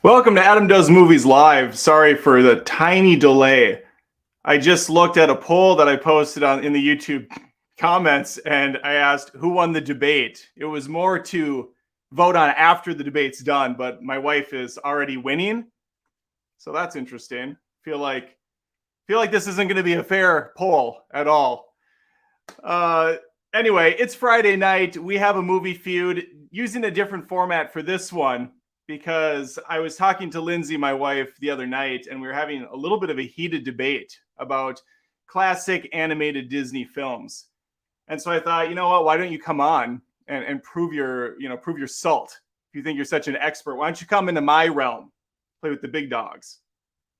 Welcome to Adam Does Movies Live. Sorry for the tiny delay. I just looked at a poll that I posted in the YouTube comments, and I asked who won the debate. It was more to vote on after the debate's done, but my wife is already winning, so that's interesting. Feel like this isn't going to be a fair poll at all. Anyway, it's Friday night. We have a movie feud using a different format for this one, because I was talking to Lyndsi, my wife, the other night, and we were having a little bit of a heated debate about classic animated Disney films. And so I thought, you know what, why don't you come on and prove your salt? If you think you're such an expert, why don't you come into my realm, play with the big dogs?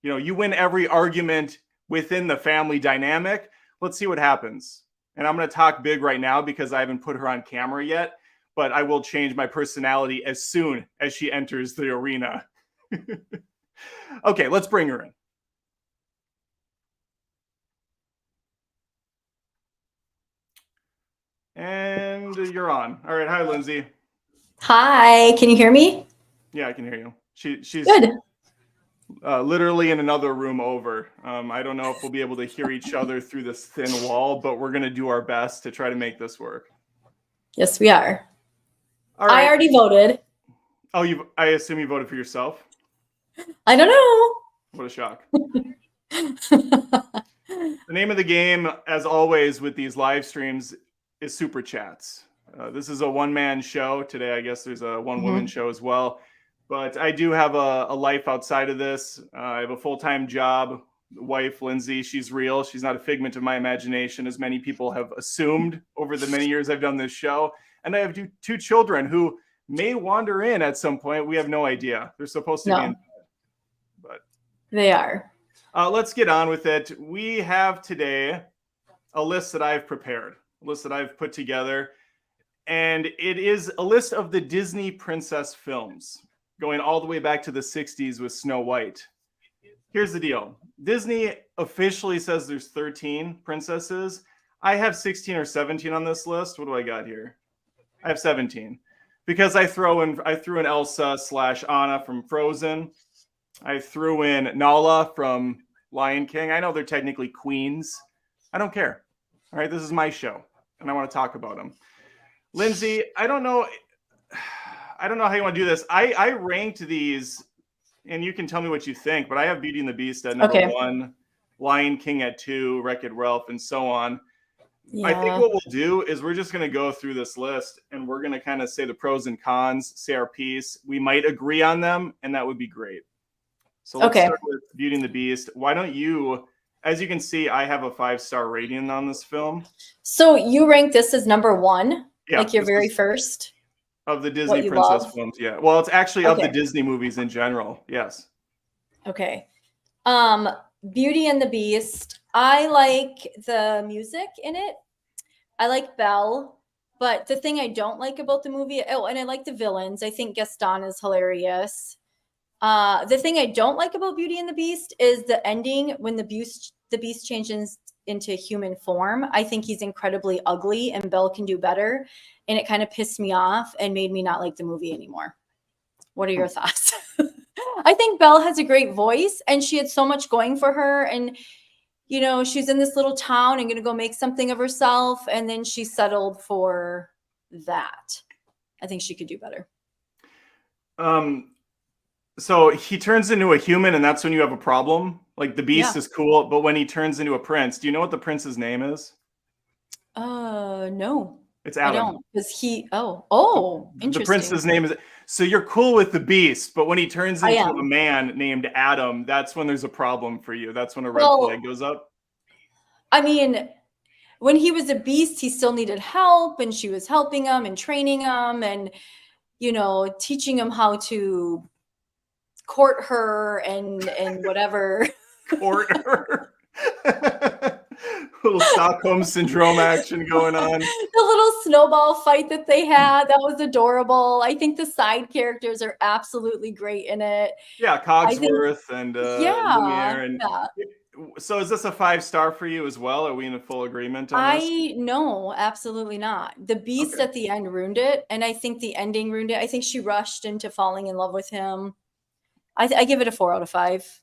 You know, you win every argument within the family dynamic. Let's see what happens. And I'm going to talk big right now because I haven't put her on camera yet, but I will change my personality as soon as she enters the arena. Okay, let's bring her in. And you're on. All right, hi, Lyndsi. Hi, can you hear me? Yeah, I can hear you. She's good. Literally in another room over. I don't know if we'll be able to hear each other through this thin wall, but we're going to do our best to try to make this work. Yes, we are. All right. I already voted. Oh, I assume you voted for yourself? I don't know. What a shock. The name of the game, as always with these live streams, is Super Chats. This is a one-man show. Today, I guess there's a one-woman show as well. But I do have a life outside of this. I have a full-time job. Wife, Lyndsi, she's real. She's not a figment of my imagination, as many people have assumed over the many years I've done this show. And I have two children who may wander in at some point. We have no idea. They're supposed to be in bed, but they are. Let's get on with it. We have today a list that I've prepared, a list that I've put together, and it is a list of the Disney princess films, going all the way back to the 60s with Snow White. Here's the deal. Disney officially says there's 13 princesses. I have 16 or 17 on this list. What do I got here? I have 17 because I threw in Elsa / Anna from Frozen. I threw in Nala from Lion King. I know they're technically queens. I don't care. All right, this is my show, and I want to talk about them. Lyndsi, I don't know how you want to do this. I ranked these, and you can tell me what you think, but I have Beauty and the Beast at number 1, Lion King at 2, WreckIt Ralph, and so on. Yeah. I think what we'll do is we're just going to go through this list, and we're going to kind of say the pros and cons, say our piece. We might agree on them, and that would be great. So let's start with Beauty and the Beast. Why don't you, as you can see, I have a 5-star rating on this film. So you rank this as number 1? Yeah, like your very first? Of the Disney princess films, yeah. Well, it's actually of the Disney movies in general, yes. Okay. Beauty and the Beast. I like the music in it. I like Belle. But the thing I don't like about the movie, and I like the villains. I think Gaston is hilarious. The thing I don't like about Beauty and the Beast is the ending when the Beast changes into human form. I think he's incredibly ugly, and Belle can do better. And it kind of pissed me off and made me not like the movie anymore. What are your thoughts? I think Belle has a great voice, and she had so much going for her. And, you know, she's in this little town and going to go make something of herself. And then she settled for that. I think she could do better. So he turns into a human, and that's when you have a problem. Like the Beast is cool, but when he turns into a prince, do you know what the prince's name is? No. It's Adam. I don't. Because interesting. The prince's name is. So you're cool with the Beast, but when he turns into a man named Adam, that's when there's a problem for you. That's when a red flag goes up. I mean, when he was a beast, he still needed help, and she was helping him and training him and, you know, teaching him how to court her and whatever. Court her. Little Stockholm syndrome action going on. The little snowball fight that they had, that was adorable. I think the side characters are absolutely great in it. Yeah, Cogsworth and Lumiere. And so is this a 5-star for you as well? Are we in full agreement on this? No, absolutely not. The Beast at the end ruined it, and I think the ending ruined it. I think she rushed into falling in love with him. I give it a 4 out of 5.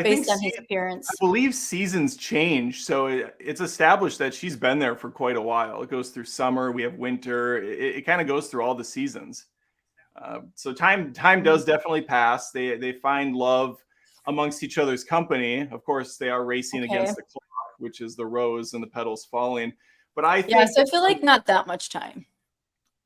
Based on his appearance. I believe seasons change, so it's established that she's been there for quite a while. It goes through summer, we have winter. It kind of goes through all the seasons. So time does definitely pass. They find love amongst each other's company. Of course, they are racing against the clock, which is the rose and the petals falling. But I think so I feel like not that much time.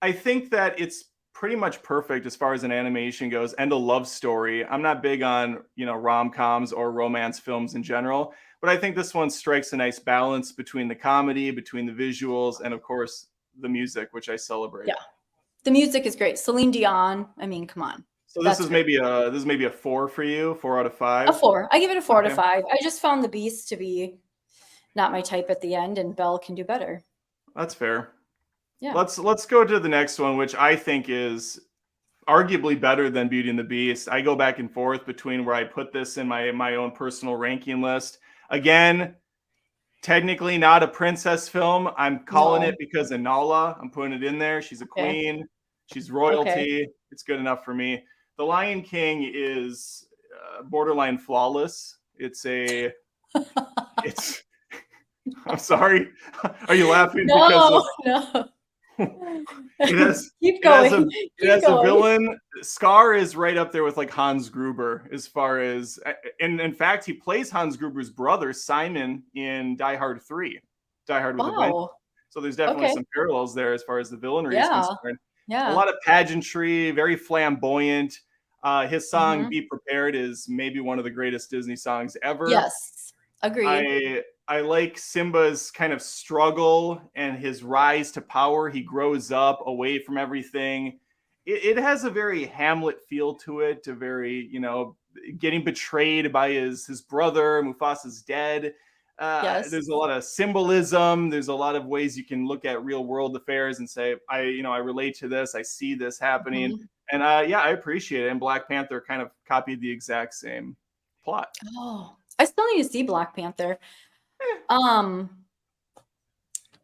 I think that it's pretty much perfect as far as an animation goes and a love story. I'm not big on, you know, rom-coms or romance films in general, but I think this one strikes a nice balance between the comedy, between the visuals, and of course the music, which I celebrate. Yeah, the music is great. Celine Dion. I mean, come on. So this is maybe a 4 for you, 4 out of 5. A 4. I give it a 4 out of 5. I just found the Beast to be not my type at the end, and Belle can do better. That's fair. Yeah. Let's go to the next one, which I think is arguably better than Beauty and the Beast. I go back and forth between where I put this in my own personal ranking list. Again, technically not a princess film. I'm calling it because of Nala. I'm putting it in there. She's a queen. She's royalty. It's good enough for me. The Lion King is borderline flawless. I'm sorry. Are you laughing? No. Keep going. It has a villain. Scar is right up there with like Hans Gruber as far as, and in fact, he plays Hans Gruber's brother Simon in Die Hard 3. Die Hard with a Vengeance. So there's definitely some parallels there as far as the villainry is concerned. Yeah. A lot of pageantry, very flamboyant. His song "Be Prepared" is maybe one of the greatest Disney songs ever. Yes, agreed. I like Simba's kind of struggle and his rise to power. He grows up away from everything. It has a very Hamlet feel to it, a very, you know, getting betrayed by his brother. Mufasa's dead. There's a lot of symbolism. There's a lot of ways you can look at real world affairs and say, I relate to this. I see this happening. And I appreciate it. And Black Panther kind of copied the exact same plot. Oh, I still need to see Black Panther.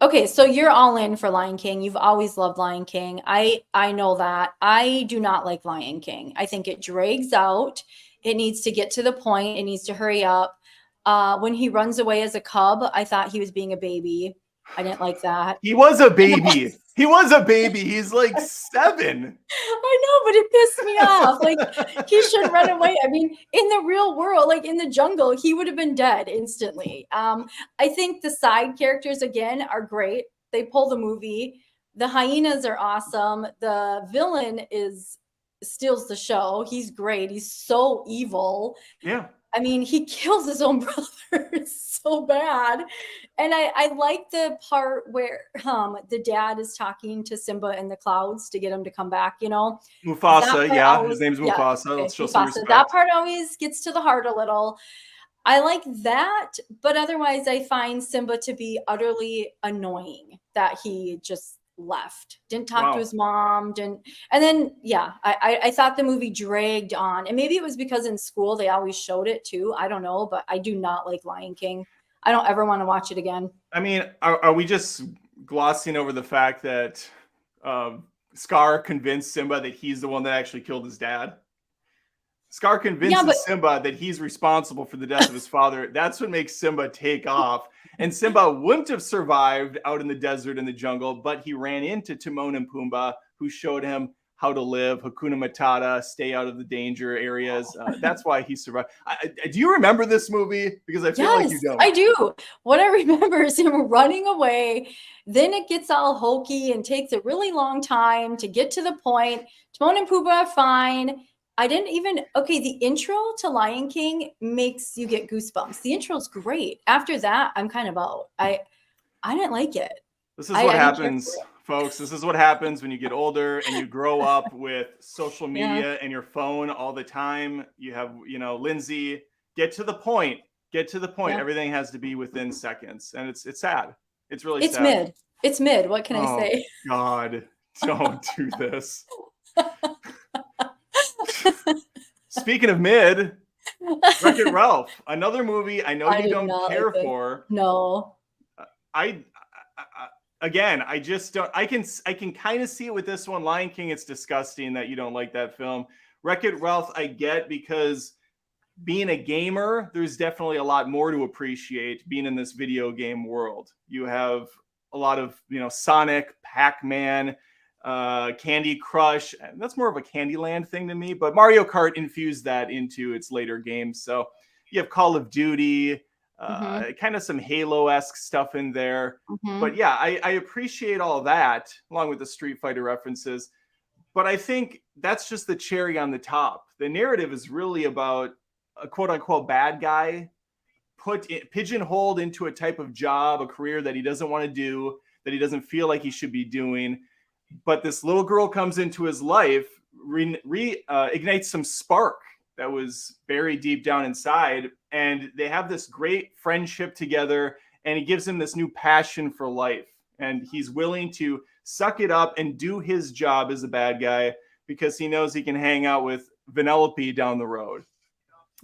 Okay, so you're all in for Lion King. You've always loved Lion King. I know that. I do not like Lion King. I think it drags out. It needs to get to the point. It needs to hurry up. When he runs away as a cub, I thought he was being a baby. I didn't like that. He was a baby. He was a baby. He's like 7. I know, but it pissed me off. Like, he should run away. I mean, in the real world, like in the jungle, he would have been dead instantly. I think the side characters, again, are great. They pull the movie. The hyenas are awesome. The villain steals the show. He's great. He's so evil. Yeah. I mean, he kills his own brother so bad. And I like the part where the dad is talking to Simba in the clouds to get him to come back, you know. Mufasa, his name's Mufasa. Okay, Let's show some respect. That part always gets to the heart a little. I like that, but otherwise I find Simba to be utterly annoying that he just left, didn't talk to his mom, and then I thought the movie dragged on, and maybe it was because in school they always showed it too. I don't know, but I do not like Lion King. I don't ever want to watch it again. I mean, are we just glossing over the fact that Scar convinced Simba that he's the one that actually killed his dad? Scar convinces Simba that he's responsible for the death of his father. That's what makes Simba take off. And Simba wouldn't have survived out in the desert in the jungle, but he ran into Timon and Pumbaa, who showed him how to live, Hakuna Matata, stay out of the danger areas. That's why he survived. Do you remember this movie? Because I feel like you don't. I do. What I remember is him running away. Then it gets all hokey and takes a really long time to get to the point. Timon and Pumbaa are fine. The intro to Lion King makes you get goosebumps. The intro's great. After that, I'm kind of out. I didn't like it. This is what happens, folks. This is what happens when you get older and you grow up with social media and your phone all the time. You have, Lyndsi, get to the point. Get to the point. Yeah. Everything has to be within seconds. And it's sad. It's really sad. It's mid. What can I say? God, don't do this. Speaking of mid, WreckIt Ralph, another movie I know you don't care for. No. I just don't. I can kind of see it with this one. Lion King, it's disgusting that you don't like that film. WreckIt Ralph, I get, because being a gamer, there's definitely a lot more to appreciate being in this video game world. You have a lot of, Sonic, Pac-Man, Candy Crush. That's more of a Candyland thing to me, but Mario Kart infused that into its later games. So you have Call of Duty, kind of some Halo-esque stuff in there. But yeah, I appreciate all that along with the Street Fighter references. But I think that's just the cherry on the top. The narrative is really about a quote unquote bad guy pigeonholed into a type of job, a career that he doesn't want to do, that he doesn't feel like he should be doing. But this little girl comes into his life, ignites some spark that was buried deep down inside. And they have this great friendship together. And he gives him this new passion for life. And he's willing to suck it up and do his job as a bad guy because he knows he can hang out with Vanellope down the road.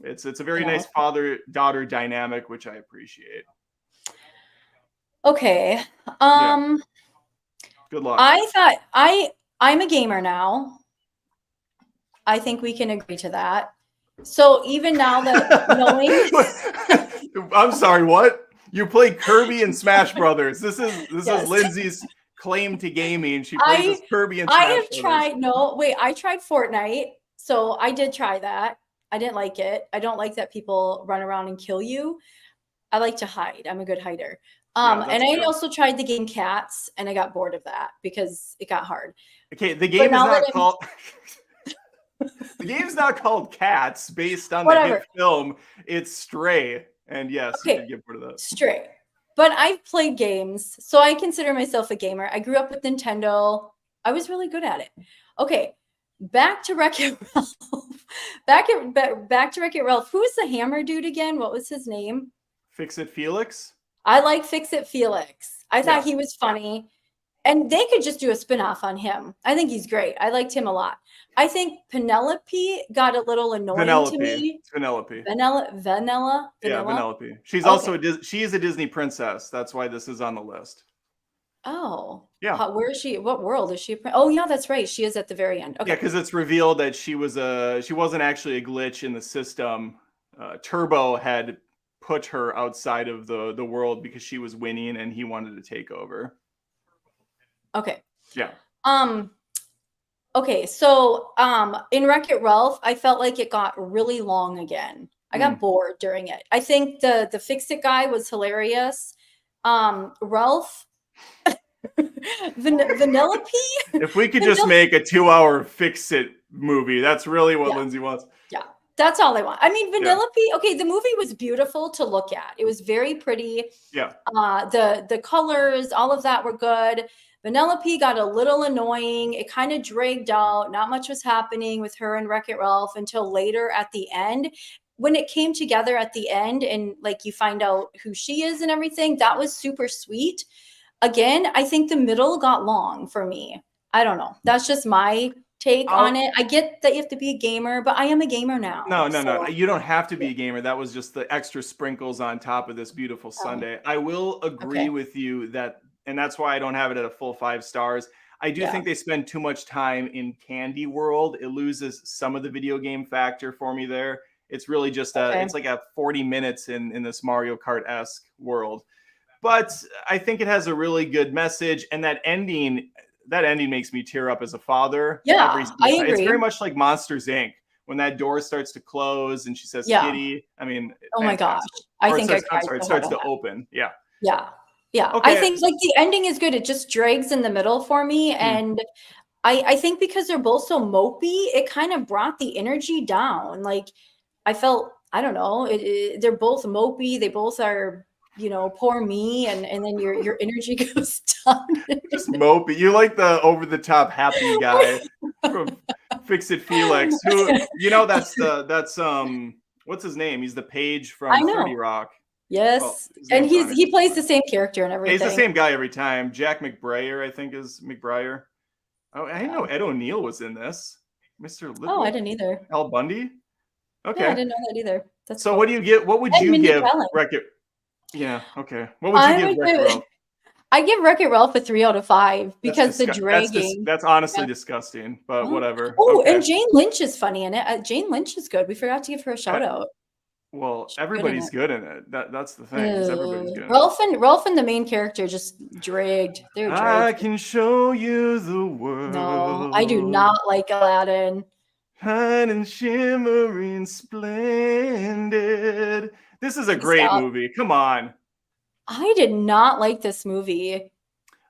It's a very nice father-daughter dynamic, which I appreciate. Okay. Good luck. I thought I'm a gamer now. I think we can agree to that. So even now that knowing I'm sorry, what? You play Kirby and Smash Brothers. This is Lyndsi's claim to gaming. She plays Kirby and Smash Brothers. I tried Fortnite. So I did try that. I didn't like it. I don't like that people run around and kill you. I like to hide. I'm a good hider. And I also tried the game Cats, and I got bored of that because it got hard. Okay, the game is not called the game's not called Cats based on the hit film. It's Stray. And yes, you did get bored of that. Stray. But I've played games, so I consider myself a gamer. I grew up with Nintendo. I was really good at it. Okay, back to WreckIt Ralph. back to WreckIt Ralph. Who was the hammer dude again? What was his name? Fix-It Felix. I like Fix-It Felix. I thought he was funny. And they could just do a spinoff on him. I think he's great. I liked him a lot. I think Penelope got a little annoying to me. Vanellope. Vanilla. Yeah, Vanellope. She's also she is a Disney princess. That's why this is on the list. Oh. Yeah. Where is she? What world is she? Oh, yeah, that's right. She is at the very end. Okay. Yeah, because it's revealed that she wasn't actually a glitch in the system. Turbo had put her outside of the world because she was winning and he wanted to take over. Okay. Yeah. Okay, so in WreckIt Ralph, I felt like it got really long again. I got bored during it. I think the Fix-It guy was hilarious. Ralph Vanellope. If we could just make a 2-hour Fix-It movie, that's really what Lyndsi wants. Yeah. That's all I want. I mean, Vanellope, okay, the movie was beautiful to look at. It was very pretty. Yeah. The colors, all of that were good. Vanellope got a little annoying. It kind of dragged out. Not much was happening with her and WreckIt Ralph until later at the end. When it came together at the end and like you find out who she is and everything, that was super sweet. Again, I think the middle got long for me. I don't know. That's just my take on it. I get that you have to be a gamer, but I am a gamer now. No. You don't have to be a gamer. That was just the extra sprinkles on top of this beautiful Sunday. I will agree with you that, and that's why I don't have it at a full 5 stars. I do think they spend too much time in Candy World. It loses some of the video game factor for me there. It's really just it's like a 40 minutes in this Mario Kart-esque world. But I think it has a really good message, and that ending makes me tear up as a father. Yeah, I agree. It's very much like Monsters, Inc. When that door starts to close and she says kitty. I mean, oh my gosh. It starts to open. Yeah. Okay. I think like the ending is good. It just drags in the middle for me. And I think because they're both so mopey, it kind of brought the energy down. Like I felt, I don't know, they're both mopey. They both are, poor me. And then your energy goes down. Just mopey. You like the over the top happy guy from Fix It Felix, who, that's what's his name? He's the Page from 30 Rock. Yes. Oh, and he plays the same character and everything. He's the same guy every time. Jack McBrayer, I think, is McBrayer. Oh, I didn't know Ed O'Neill was in this. Mr. Little. Oh, I didn't either. Al Bundy? Okay. Yeah, I didn't know that either. That's so cool. What would you give WreckIt? Yeah, okay. What would you give WreckIt Ralph? I give WreckIt Ralph a 3 out of 5 because the dragging. That's honestly disgusting, but whatever. Oh, and Jane Lynch is funny in it. Jane Lynch is good. We forgot to give her a shout out. Well, everybody's good in it. That's the thing. Everybody's good. Ralph and the main character just dragged. They're dragged. I can show you the world. No, I do not like Aladdin. High and shimmering, splendid. This is a great movie. Come on. I did not like this movie.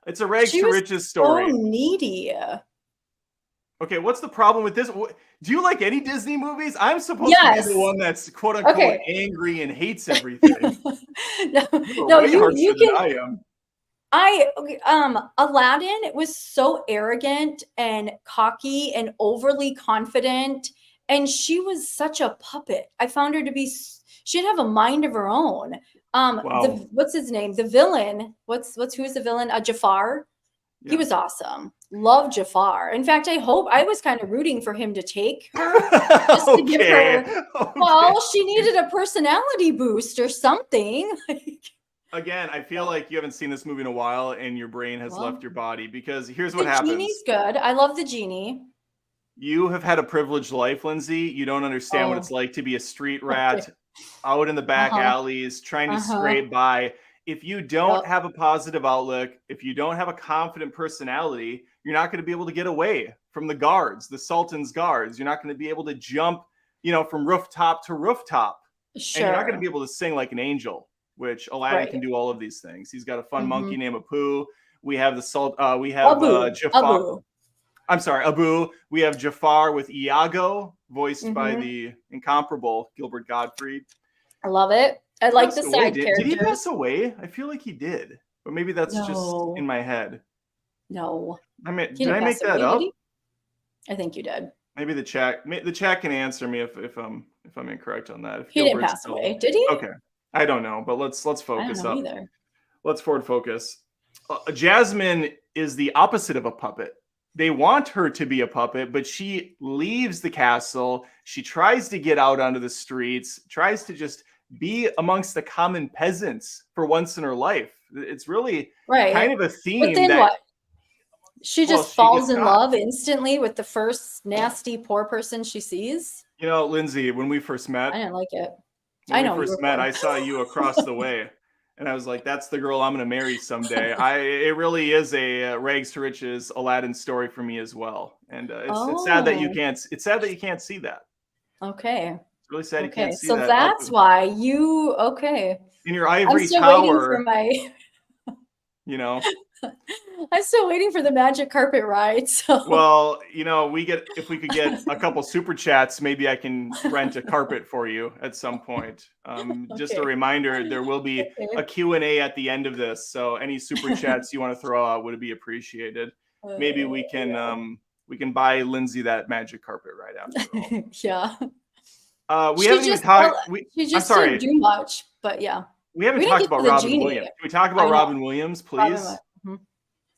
It's a rags to riches story. So needy. Okay, what's the problem with this? Do you like any Disney movies? I'm supposed to be the one that's quote unquote angry and hates everything. no, you can. I am. Aladdin was so arrogant and cocky and overly confident, and she was such a puppet. I found her to be. She didn't have a mind of her own. Wow. What's his name? The villain. Who's the villain? Jafar. Yeah. He was awesome. Love Jafar. In fact, I was kind of rooting for him to take her. Just to give her. Well, she needed a personality boost or something. Again, I feel like you haven't seen this movie in a while and your brain has left your body, because here's what happens. The genie's good. I love the genie. You have had a privileged life, Lyndsi. You don't understand what it's like to be a street rat out in the back alleys trying to scrape by. If you don't have a positive outlook, if you don't have a confident personality, you're not going to be able to get away from the guards, the Sultan's guards. You're not going to be able to jump, from rooftop to rooftop. Sure. And you're not going to be able to sing like an angel, which Aladdin can do all of these things. He's got a fun monkey named Apu. We have Jafar. I'm sorry, Abu. We have Jafar with Iago, voiced by the incomparable Gilbert Gottfried. I love it. I like the side characters. Did he pass away? I feel like he did, but maybe that's just in my head. No. Did I make that up? I think you did. Maybe the chat can answer me if I'm incorrect on that. He didn't pass away, did he? Okay, I don't know, but let's focus I don't know either. Let's forward focus. Jasmine is the opposite of a puppet. They want her to be a puppet, but she leaves the castle. She tries to get out onto the streets, tries to just be amongst the common peasants for once in her life. It's really kind of a theme. But then what? She just falls in love instantly with the first nasty poor person she sees. Lyndsi, when we first met, I didn't like it. When we first met, I saw you across the way. And I was like, that's the girl I'm going to marry someday. It really is a rags to riches Aladdin story for me as well. And it's sad that you can't see that. Okay. It's really sad you can't see that. So that's why in your ivory tower. I'm still waiting for the magic carpet ride. So. Well, if we could get a couple super chats, maybe I can rent a carpet for you at some point. Just a reminder, there will be a Q&A at the end of this. So any super chats you want to throw out would be appreciated. Maybe we can buy Lyndsi that magic carpet ride after all. We haven't even talked. She just didn't do much, but yeah. We haven't talked about Robin Williams. Can we talk about Robin Williams, please?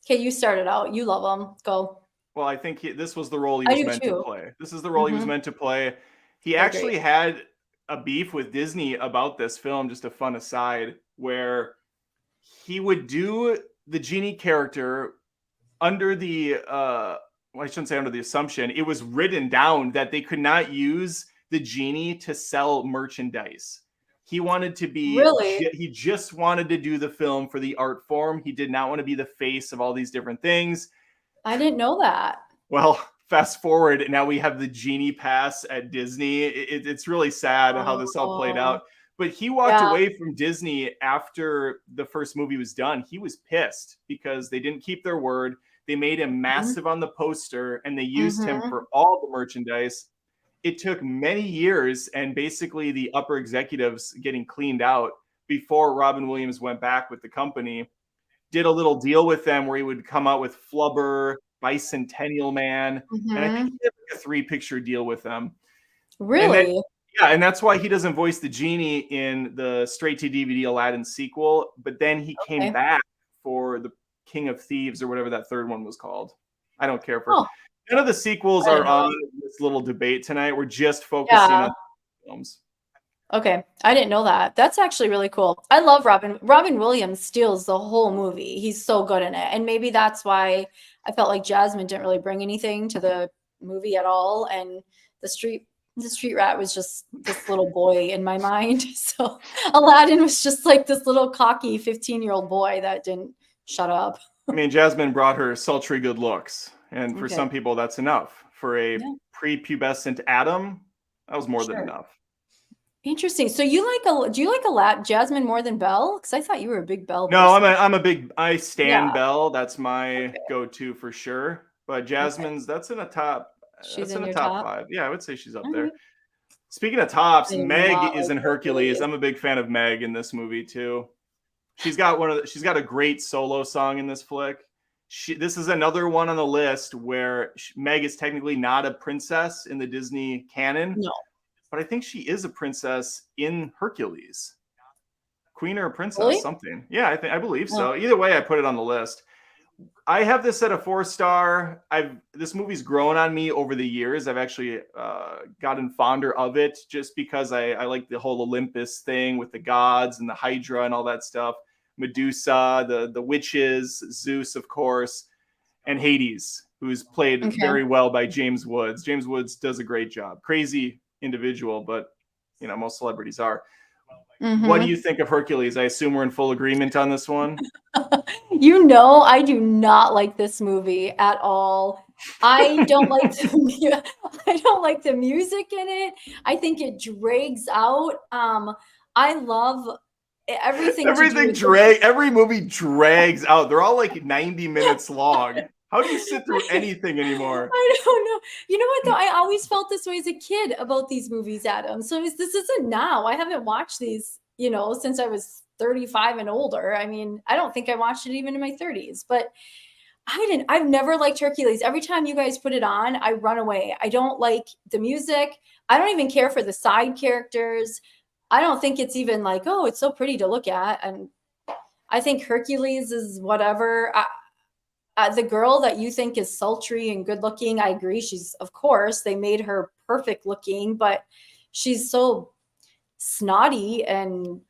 Okay, you started out. You love him. Go. Well, I think this was the role he I was do meant to too. play. This is the role he was Mhm. meant to play. He I agree. actually had a beef with Disney about this film, just a fun aside, where he would do the genie character under the well, I shouldn't say under the assumption, it was written down that they could not use the genie to sell merchandise. He wanted to be Really? he just wanted to do the film for the art form. He did not want to be the face of all these different things. I didn't know that. Well, fast forward, now we have the genie pass at Disney. It's really sad how this all played Oh, out. But he walked yeah. away from Disney after the first movie was done. He was pissed because they didn't keep their word. They made him Mhm. massive on the poster and they used him Mhm. for all the merchandise. It took many years and basically the upper executives getting cleaned out before Robin Williams went back with the company, did a little deal with them where he would come out with Flubber, Bicentennial Man, and I think he Mhm. did like a 3-picture deal with them. And then Really? yeah, and that's why he doesn't voice the genie in the straight to DVD Aladdin sequel, but then he came Okay. back for the King of Thieves or whatever that third one was called. I don't care for Oh, none of the sequels I are didn't know on that. this little debate tonight. We're just focusing Yeah. on films. Okay. I didn't know that. That's actually really cool. I love Robin. Robin Williams steals the whole movie. He's so good in it. And maybe that's why I felt like Jasmine didn't really bring anything to the movie at all. And the street the street rat was just this little boy in my mind. So Aladdin was just like this little cocky 15-year-old boy that didn't shut up. I mean, Jasmine brought her sultry good looks, and for Okay. some people that's enough. For a Yeah, prepubescent Adam, that was more than sure. enough. Interesting. So you like a do you like a lot Jasmine more than Belle? Because I thought you were a big Belle No, person. I'm a big I Yeah. stand Belle. That's my Okay. go-to for sure. But Okay. Jasmine's She's that's in in a your top top. 5. Yeah, I would say she's up All right. there. Speaking of tops, I do Meg not is like in Hercules. Hercules. I'm a big fan of Meg in this movie too. She's got a great solo song in this flick. This is another one on the list where Meg is technically not a princess in the Disney canon, No. but I think she is a princess in Hercules. Queen or a princess, Really? something. Yeah, I believe Oh, so. Either way, I put it on the list. I have this at a 4-star. I've This movie's grown on me over the years. I've actually gotten fonder of it just because I like the whole Olympus thing with the gods and the Hydra and all that stuff. Medusa, the witches, Zeus, of course, and Hades, who's played okay. very well by James Woods. James Woods does a great job. Crazy individual, but most celebrities are. What do you Mhm. think of Hercules? I assume we're in full agreement on this one. You know, I do not like this movie at all. I don't like the I don't like the music in it. I think it drags out. I love everything to do with the Every movie drags out. They're all like 90 minutes long. How do you sit through anything anymore? I don't know. You know what though? I always felt this way as a kid about these movies, Adam. So this isn't now. I haven't watched these, since I was 35 and older. I mean, I don't think I watched it even in my 30s, but I've never liked Hercules. Every time you guys put it on, I run away. I don't like the music. I don't even care for the side characters. I don't think it's even like, oh, it's so pretty to look at. And I think Hercules is whatever. The girl that you think is sultry and good looking, I agree. She's, of course, they made her perfect looking, but she's so snotty and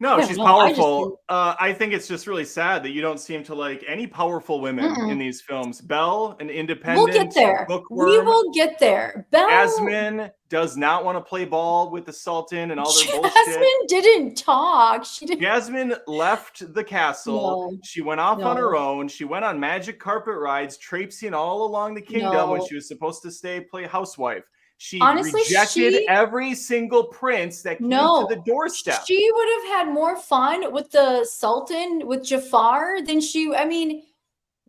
I No, don't she's know. I just powerful. I think it's just really sad that you don't seem to like any powerful women in mm-mm. these films. Belle, an We'll get independent there. We bookworm. will get there. Belle Jasmine does not want to play ball with the Sultan and all their bullshit. Jasmine didn't talk. She didn't. Jasmine left the castle. No, She went off on her no, own. She went on magic carpet rides, traipsing all along the kingdom when no. she was supposed to play housewife. She Honestly, rejected every single prince that came to no. the doorstep. She would have had more fun with the Sultan, with Jafar, than I mean,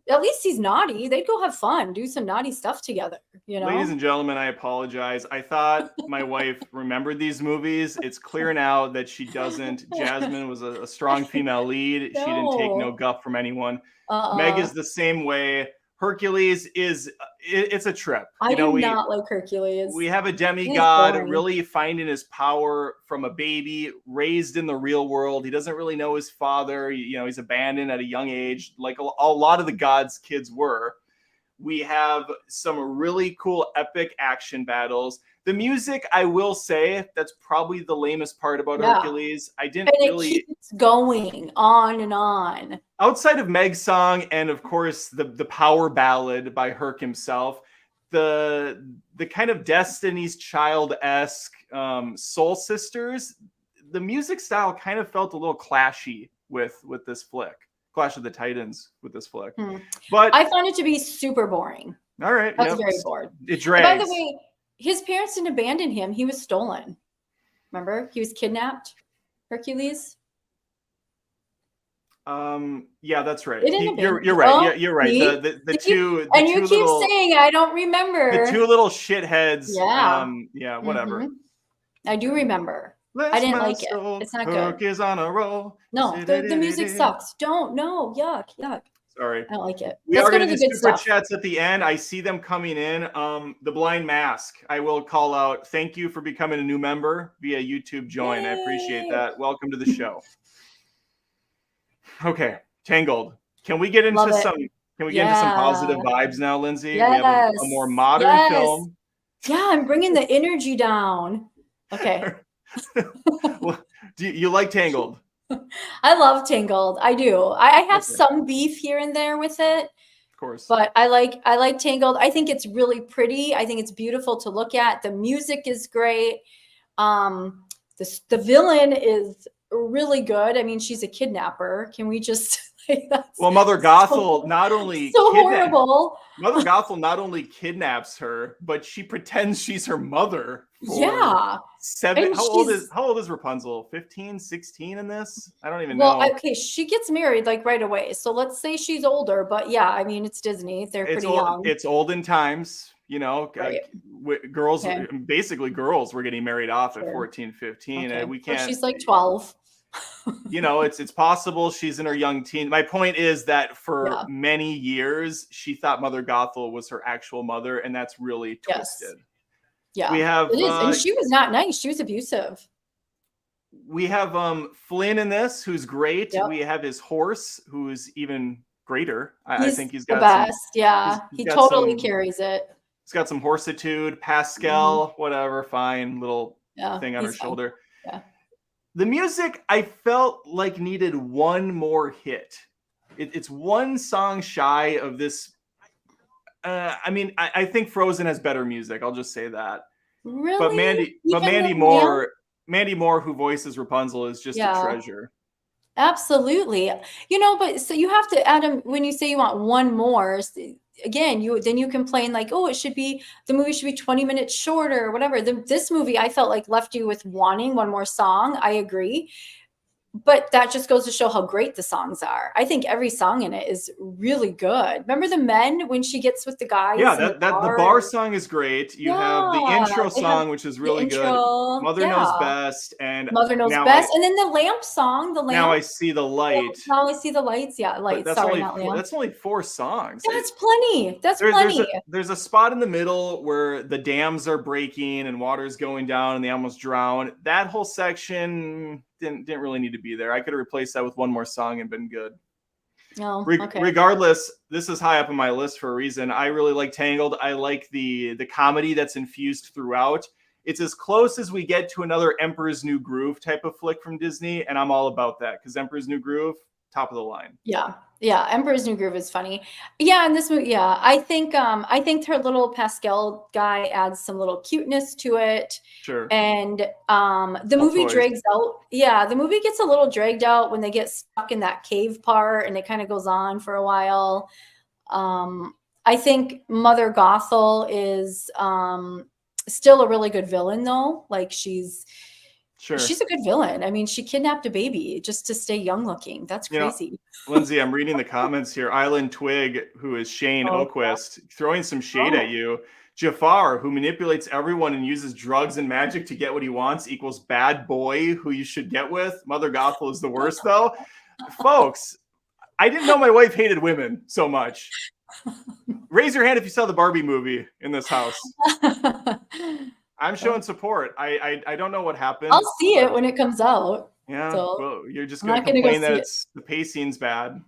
at least he's naughty. They'd go have fun, do some naughty stuff together, you Ladies know? and gentlemen, I apologize. I thought my wife remembered these movies. It's clear now that she doesn't. Jasmine was a strong female lead. She didn't take no No. guff from anyone. Meg Uh-uh. is the same way. Hercules it's a trip. I do not like Hercules. We have a He's demigod boring. really finding his power from a baby raised in the real world. He doesn't really know his father. He's abandoned at a young age, like a lot of the gods' kids were. We have some really cool epic action battles. The music, I will say, that's probably the lamest part about Hercules. I didn't and really. It keeps going on and on. Outside of Meg's song and of course the power ballad by Herc himself, the kind of Destiny's Child-esque Soul Sisters, the music style kind of felt a little clashy with this flick. Clash of the Titans with this flick. But I found it to be super boring. All right. I was very bored. It drags. By the way, his parents didn't abandon him. He was stolen. Remember? He was kidnapped. Hercules. Yeah, that's right. You're right. Oh, yeah, you're right. The two and you two keep little, saying I don't remember. The two little shitheads. Yeah. Whatever. I do remember. I didn't like it. It's not Herc good. is on a roll. No, the music sucks. No, yuck. Sorry. I don't like it. We are going to do super chats at the end. I see them coming in. The Blind Mask, I will call out. Thank you for becoming a new member via YouTube join. Yay. I appreciate that. Welcome to the show. Okay, Tangled. Can we get into some positive vibes now, Lyndsi? Yes. We have a more modern film. Yeah, I'm bringing the energy down. Okay. Well, do you like Tangled? I love Tangled. I do. I have some beef here and there with it. Of course. But I like Tangled. I think it's really pretty. I think it's beautiful to look at. The music is great. The villain is really good. I mean, she's a kidnapper. Can we just Mother Gothel not only horrible. Mother Gothel not only kidnaps her, but she pretends she's her mother. Yeah. 7. How old is Rapunzel? 15, 16 in this? I don't even know. Well, okay, she gets married like right away. So let's say she's older, but yeah, I mean, it's Disney. They're pretty young. It's olden times, Right. Girls, basically girls were getting married off at 14, 15. And we can't. So she's like 12. It's possible she's in her young teen. My point is that for many years, she thought Mother Gothel was her actual mother, and that's really twisted. Yeah, we have it is, and she was not nice. She was abusive. We have Flynn in this, who's great. Yep. We have his horse, who's even greater. I think he's got the best. He totally carries it. He's got some horsitude. Pascal, whatever, fine little thing on her shoulder. Yeah. The music, I felt like needed one more hit. It's one song shy of this. I think Frozen has better music. I'll just say that. Really? But Mandy Moore, who voices Rapunzel, is just a treasure. Absolutely. But so you have to, Adam, when you say you want one more, again, you complain like, oh, the movie should be 20 minutes shorter or whatever. This movie, I felt like left you with wanting one more song. I agree. But that just goes to show how great the songs are. I think every song in it is really good. Remember the men when she gets with the guys? Yeah, the bar song is great. You have the intro song, which is really good. Mother Knows Best, and Mother Knows Best, and then the lamp song. Now I See the Light. Now I See the Lights. Yeah, lights. That's only 4 songs. That's plenty. Plenty. There's a spot in the middle where the dams are breaking and water's going down and they almost drown. That whole section didn't really need to be there. I could have replaced that with one more song and been good. No, Regardless, this is high up on my list for a reason. I really like Tangled. I like the comedy that's infused throughout. It's as close as we get to another Emperor's New Groove type of flick from Disney, and I'm all about that because Emperor's New Groove, top of the line. Yeah, Emperor's New Groove is funny. Yeah, and this movie, I think her little Pascal guy adds some little cuteness to it. Sure. And the movie drags out. Yeah, the movie gets a little dragged out when they get stuck in that cave part, and it kind of goes on for a while. I think Mother Gothel is still a really good villain, though. Like she's a good villain. I mean, she kidnapped a baby just to stay young looking. That's crazy. Lyndsi, I'm reading the comments here. Island Twig, who is Shane Oquist, throwing some shade at you. Jafar, who manipulates everyone and uses drugs and magic to get what he wants, equals bad boy who you should get with. Mother Gothel is the worst, though. Folks, I didn't know my wife hated women so much. Raise your hand if you saw the Barbie movie in this house. I'm showing support. I don't know what happened. I'll see it when it comes out. Yeah. So you're just going to complain that the pacing's bad.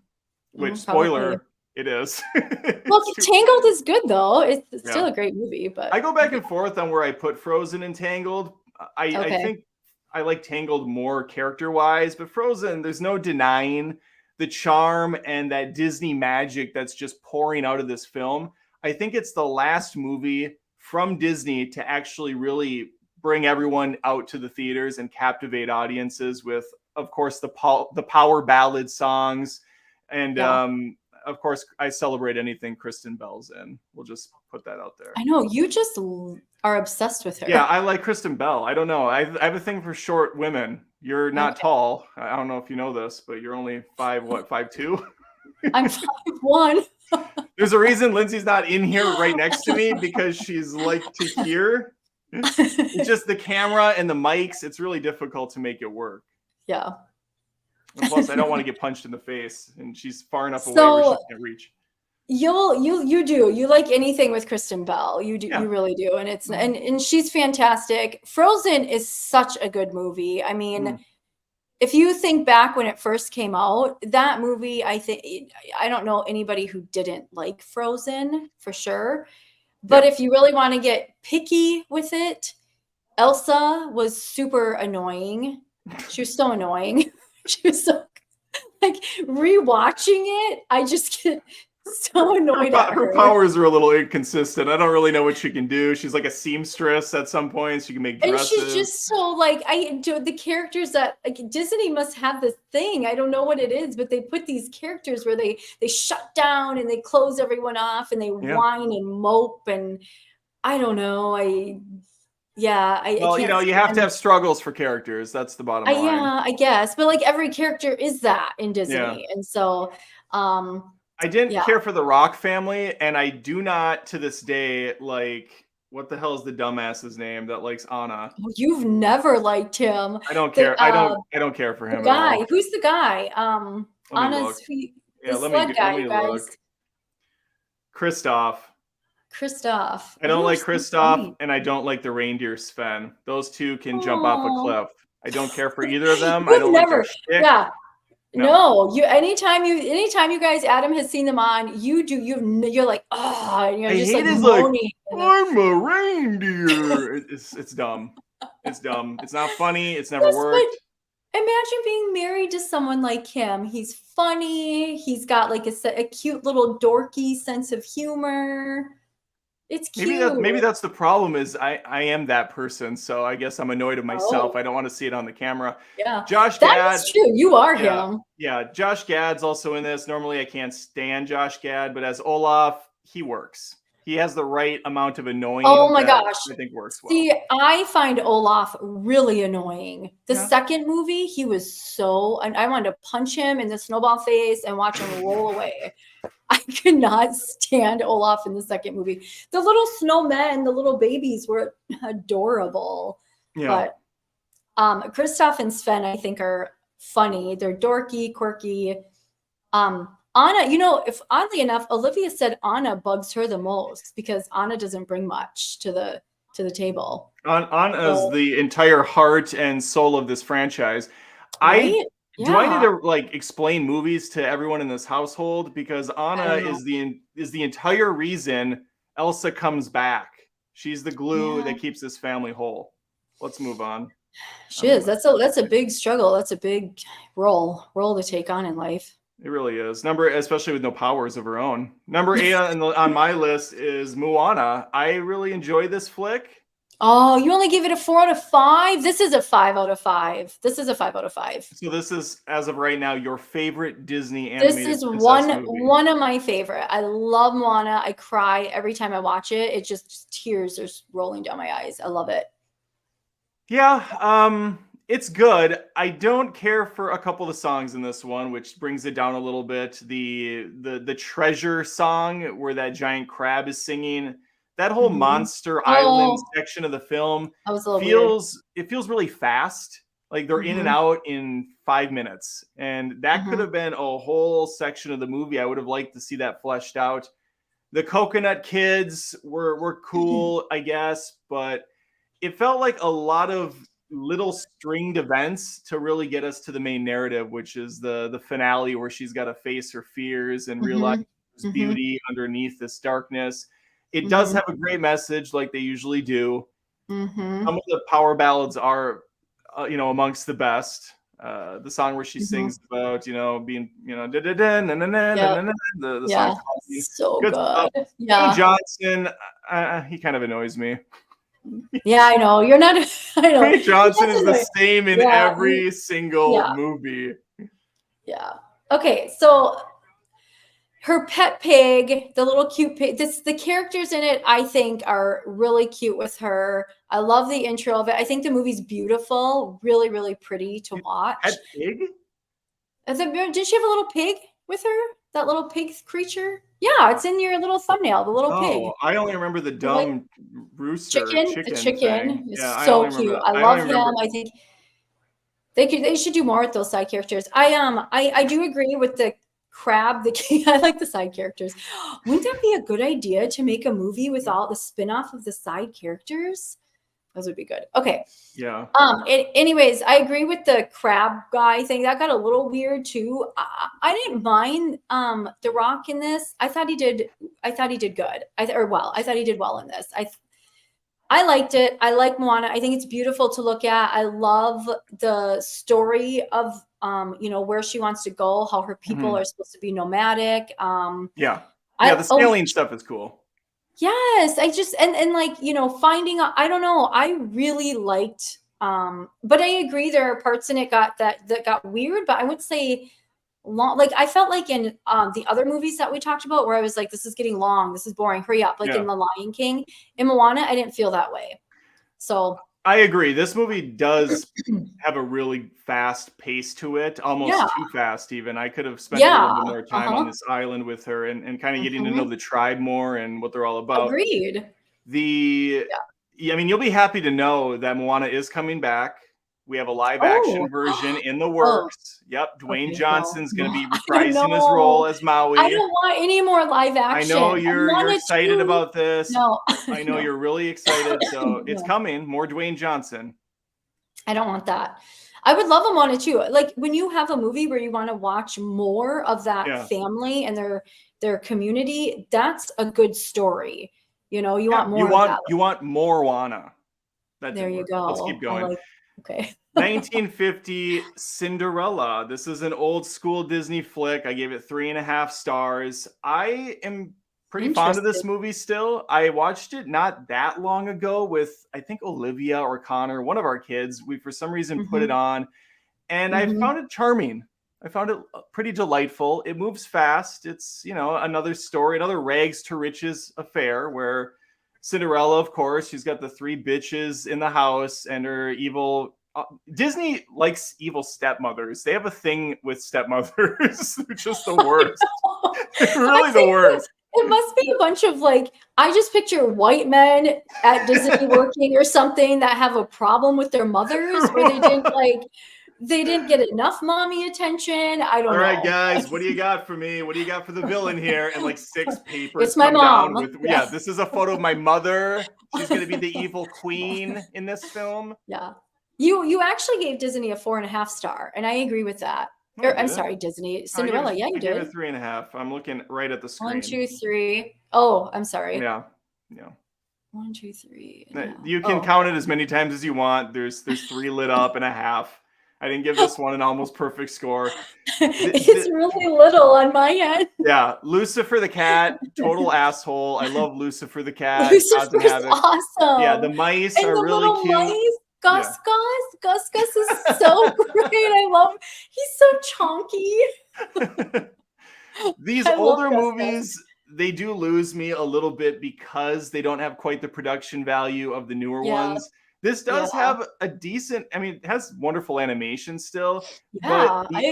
Which, spoiler, It is. Well, It's too- Tangled is good though. It's still yeah. a great movie, but I go back and forth on where I put Frozen and Tangled. I okay. think I like Tangled more character wise, but Frozen, there's no denying the charm and that Disney magic that's just pouring out of this film. I think it's the last movie from Disney to actually really bring everyone out to the theaters and captivate audiences with, of course, the power ballad songs. And Yeah. of course, I celebrate anything Kristen Bell's in. We'll just put that out there. I know you just are obsessed with her. Yeah, I like Kristen Bell. I don't know. I have a thing for short women. You're not Okay. tall. I don't know if you know this, but you're only 5'2"? I'm 5'1". There's a reason Lyndsi's not in here right next to me because she's like to here. It's just the camera and the mics. It's really difficult to make it work. Yeah. And plus, I don't want to get punched in the face, and she's far enough away So- where she can't reach. You like anything with Kristen Bell. You do. Yeah. You really do. And it's and she's fantastic. Frozen is such a good movie. I mean, if you think back when it first came out, that movie, I don't know anybody who didn't like Frozen for sure. But if you really want to get picky with it, Elsa was super annoying. She was so annoying. She was so like rewatching it. I just get so annoyed at Her her. powers are a little inconsistent. I don't really know what she can do. She's like a seamstress at some points. She can make dresses. And she's just so like the characters that like Disney must have this thing. I don't know what it is, but they put these characters where they shut down and they close everyone off and they whine and mope and I don't know. Well, you know, you have to have struggles for characters. That's the bottom line. Yeah, I guess, but like every character is that in Disney, and so I didn't care for the Rock family, and I do not to this day like what the hell is the dumbass's name that likes Anna? You've never liked him. I don't care. I don't care for him. The guy. At all. Who's the guy? Anna's the sled guy, you guys. Look. Kristoff. I don't like Kristoff, and I don't like the reindeer Sven. Those two can jump off a cliff. I don't care for either of them. I don't like their shtick. Yeah. No, you anytime you guys, Adam has seen them on, you're like, oh, and you're just like moaning. I'm a reindeer. It's dumb. It's dumb. It's not funny. It's never worked. Imagine being married to someone like him. He's funny. He's got like a cute little dorky sense of humor. It's cute. Maybe that's the problem is I am that person. So I guess I'm annoyed at myself. I don't want to see it on the camera. Yeah. Josh Gad. That's true. You are him. Yeah. Josh Gad's also in this. Normally I can't stand Josh Gad, but as Olaf, he works. He has the right amount of annoying. Oh my gosh. I think works well. See, I find Olaf really annoying. The second movie, he was and I wanted to punch him in the snowball face and watch him roll away. I could not stand Olaf in the second movie. The little snowmen, the little babies were adorable. Yeah. But Kristoff and Sven, I think, are funny. They're dorky, quirky. Anna, oddly enough, Olivia said Anna bugs her the most because Anna doesn't bring much to the table. Anna's the entire heart and soul of this franchise. Right? Do I need to like explain movies to everyone in this household? Because Anna is the entire reason Elsa comes back. She's the glue that keeps this family whole. Let's move on. She is. That's a big struggle. That's a big role to take on in life. It really is. Especially with no powers of her own. Number 8 on my list is Moana. I really enjoy this flick. Oh, you only gave it a 4 out of 5? This is a 5 out of 5. This is a 5 out of 5. So this is, as of right now, your favorite Disney animated This is movie. one of my favorite. I love Moana. I cry every time I watch it. It just tears are rolling down my eyes. I love it. Yeah, it's good. I don't care for a couple of the songs in this one, which brings it down a little bit. The treasure song where that giant crab is singing. That whole monster island section of the film feels really fast. Like they're in and out in 5 minutes. And that could have been a whole section of the movie. I would have liked to see that fleshed out. The coconut kids were cool, I guess, but it felt like a lot of little stringed events to really get us to the main narrative, which is the finale where she's got to face her fears and realize there's Mhm. beauty underneath this darkness. It does Mhm. have a great message, like they usually do. Mhm. Some of the power ballads are, amongst the best. The song where she Mhm. sings about, being, da da da na na na na Yep. na na, the song Yeah. Talking. So Good stuff. good. Dwayne Yeah. Johnson, he kind of annoys me. Yeah, I know. You're not I know. Dwayne He Johnson does is the annoy. same in Yeah. every single Yeah. movie. Yeah. Okay, so her pet pig, the little cute pig, the characters in it, I think, are really cute with her. I love the intro of it. I think the movie's beautiful, really, really pretty to watch. Pet pig? Did she have a little pig with her? That little pig creature? Yeah, it's in your little thumbnail, the little pig. Oh, I only remember the The white dumb rooster chicken, the chicken thing. chicken is Yeah, I only so remember cute. that. I I only love him. remember. I think they should do more with those side characters. I do agree with the crab, the king. I like the side characters. Wouldn't that be a good idea to make a movie with all the spin-off of the side characters? Those would be good. Okay. Yeah. Anyways, I agree with the crab guy thing. That got a little weird too. I didn't mind The Rock in this. I thought he did good. I thought he did well in this. I liked it. I like Moana. I think it's beautiful to look at. I love the story of where she wants to go, how her people are supposed to be nomadic. Yeah. I The sailing stuff is cool. Yes, I just and like, finding out, I don't know, I really liked but I agree there are parts in it that got weird, but I wouldn't say long. Like I felt like in the other movies that we talked about where I was like, this is getting long, this is boring, hurry up. Like Yeah. in The Lion King, in Moana, I didn't feel that way. So I agree. This movie does have a really fast pace to it, almost yeah. too fast even. I could have spent a little bit more time on Uh-huh. this island with her and kind of getting to know Mhm. the tribe more and what they're all about. Agreed. Yeah, I mean, you'll be happy to know that Moana is coming back. We have a live action Oh. version in the Oh. works. Yep, Dwayne Okay, Johnson's going to be I reprising his know. role as Maui. I don't want any more live action. I know I you're wanted excited to. about this. No. I know No. you're really excited. So it's No. coming. More Dwayne Johnson. I don't want that. I would love a Moana too. Like when you have a movie where you want to watch more of that Yeah. family and their community, that's a good story. You want more You of that. want more Moana. That There did you work. go. Let's keep going. Okay. 1950 Cinderella. This is an old school Disney flick. I gave it 3.5 stars. I am pretty fond of this Interesting. movie still. I watched it not that long ago with, I think, Olivia or Connor, one of our kids. We, for some reason, put it on, and I found it charming. I found it pretty delightful. It moves fast. It's, another story, another rags to riches affair where Cinderella, of course, she's got the 3 bitches in the house and her evil. Disney likes evil stepmothers. They have a thing with stepmothers. They're just the worst. They're really the worst. It must be a bunch of I just picture white men at Disney working or something that have a problem with their mothers where they didn't get enough mommy attention. I don't know. All right, guys, what do you got for me? What do you got for the villain here? And 6 papers It's my come down mom. with, yeah, this is a photo of my mother. She's going to be the evil queen in this film. Yeah. You actually gave Disney a 4.5 star, and I agree with that. No, I'm sorry, Disney. Cinderella, yeah, you did. I gave it 3.5. I'm looking right at the screen. 1, 2, 3. Oh, I'm sorry. Yeah. 1, 2, 3. You can count it as many times as you want. There's 3 lit up and a half. I didn't give this one an almost perfect score. It's really little on my end. Yeah, Lucifer the cat, total asshole. I love Lucifer the cat. Lucifer's awesome. Yeah, the mice and are the really little cute. Mice. Gus is so great. I love. He's so chonky. These older movies, they do lose me a little bit because they don't have quite the production value of the newer ones. This does have a decent, it has wonderful animation still, but the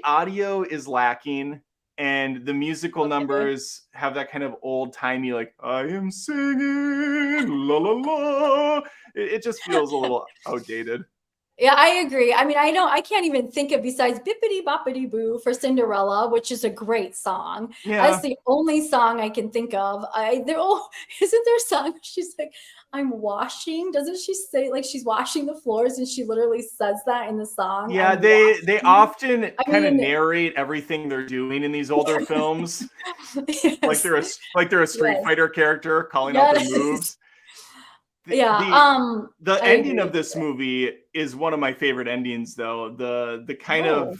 audio is lacking, and the musical numbers have that kind of old-timey, I am singing, la la la. It just feels a little outdated. Yeah, I agree. I mean, I can't even think of besides Bippity Boppity Boo for Cinderella, which is a great song. That's Yeah. the only song I can think of. Isn't there a song? She's like, I'm washing. Doesn't she say like she's washing the floors and she literally says that in the song? Yeah, I'm they washing. often I kind of mean, narrate everything they're doing in these older films, like yes, they're a Street yes, Fighter character calling out their yes. moves. The, Yeah, the the I ending agree. of this movie is one of my favorite endings, though. The kind of Oh,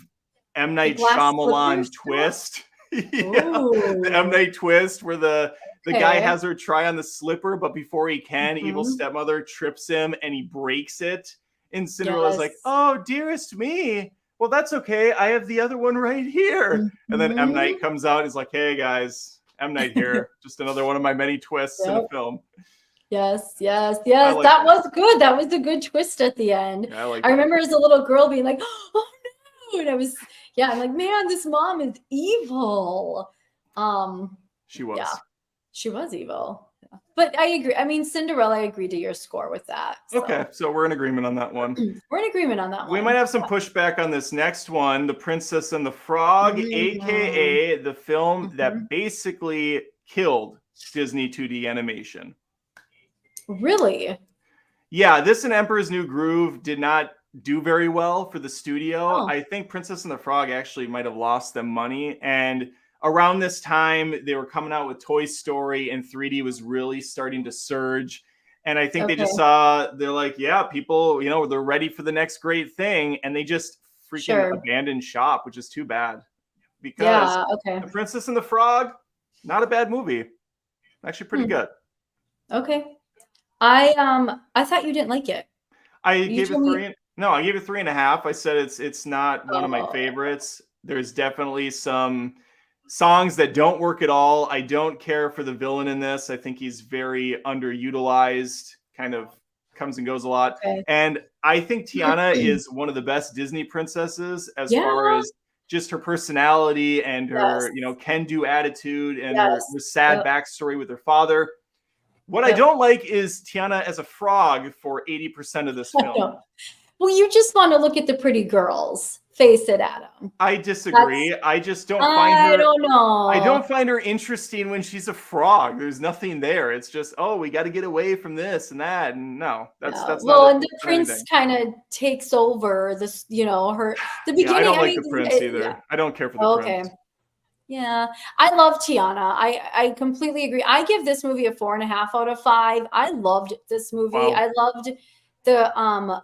M. the Night glass slippers Shyamalan stuff. twist. Yeah, the M. Ooh, Night twist where the guy okay. has her try on the slipper, but before he can, evil Hmm. stepmother trips him and he breaks it. And Cinderella's like, Yes. "Oh, dearest me. Well, that's okay. I have the other one right here." And then M. Hmm. Night comes out and is like, "Hey guys, M. Night here. Just another one of my many twists in a Yep. film." Yes, yes, I yes. like That that. was good. That was a good twist at the end. Yeah, I like I that. remember as a little girl being like, "Oh no!" And I was, yeah, I'm like, man, this mom is evil. Um, She yeah, was. she was evil. Yeah. But I agree. I mean, Cinderella, I agree to your score with that. Okay, So so we're in agreement on that one. we're in agreement on that We might one. have some pushback on this next one, The Princess and the Frog, Mhm. aka the film that Mhm. basically killed Disney 2D animation. Really? Yeah, this and Emperor's New Groove did not do very well for the studio. Oh, I think Princess and the Frog actually might have lost them money. And around this time, they were coming out with Toy Story, and 3D was really starting to surge. And I think they okay. just saw, they're like, yeah, people, they're ready for the next great thing. And they just freaking Sure. abandoned shop, which is too bad because Yeah. Okay. The Princess and the Frog, not a bad movie. Actually, pretty Hmm. good. Okay. I thought you didn't like it. I You gave it told me. three. No, I gave it 3.5. I said it's not one of my Oh, favorites. There's definitely some songs that don't work at all. I don't care for the villain in this. I think he's very underutilized, kind of comes and goes a lot. okay. And I think Tiana is one of the best Disney princesses as far Yeah. as just her personality and her, Yes. can-do attitude and her Yes. the sad Yep. backstory with her father. What I Yep. don't like is Tiana as a frog for 80% of this I film. know. Well, you just want to look at the pretty girls. Face it, Adam. I That's disagree. I just don't find I her don't I don't know. find her interesting when she's a frog. There's nothing there. It's just, oh, we got to get away from this and that. And no, that's Yeah. that's not Well, it. and the That's not prince anything. kind of takes over this, her the Yeah, I beginning. don't I like mean, the prince yeah. either. I don't care for the Okay. prince. Yeah, I love Tiana. I completely agree. I give this movie a 4.5 out of 5. I loved this movie. Wow. I loved the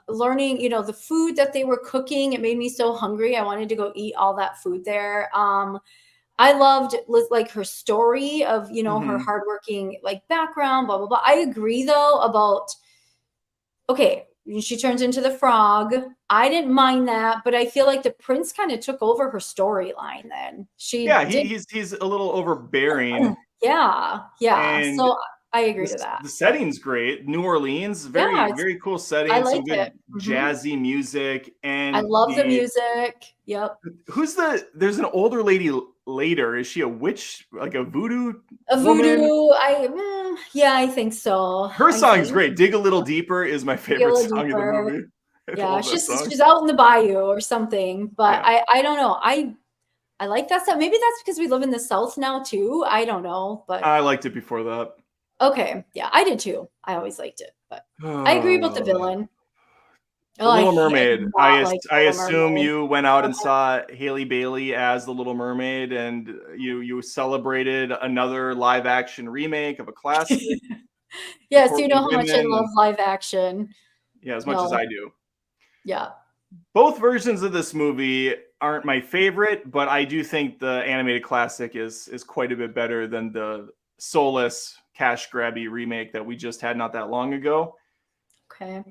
learning, the food that they were cooking. It made me so hungry. I wanted to go eat all that food there. I loved like her story of, her Hmm. hardworking like background, blah blah blah. I agree though about okay, she turns into the frog. I didn't mind that, but I feel like the prince kind of took over her storyline then. She Yeah, did. he's a little overbearing, Yeah, yeah. and So I agree to that. the Yep. setting's great. New Orleans, Yeah, very very cool I setting, some like good it. jazzy music, I and love the music. Yep. there's an older lady later. Is she a witch, like a voodoo A woman? voodoo. Yeah, I think so. Her I song's think great. Dig a Little Deeper is my dig a favorite little song in the deeper. movie. I Yeah, love that she's song. she's out in the bayou or something. But Yeah. I don't know. I like that stuff. Maybe that's because we live in the South now too. I don't know, but I liked it before that. okay. Yeah, I did too. I always liked it, but I agree about the The villain. Oh, Little I did Mermaid. not like I Little assume Mermaid. you went out and saw Haley Bailey as the Little Mermaid, and you celebrated another live action remake of a classic, Yes, you know supporting how much I women, love and live action. yeah, as much as No, I do. yeah. Both versions of this movie aren't my favorite, but I do think the animated classic is quite a bit better than the soulless cash grabby remake that we just had not that long ago. Okay.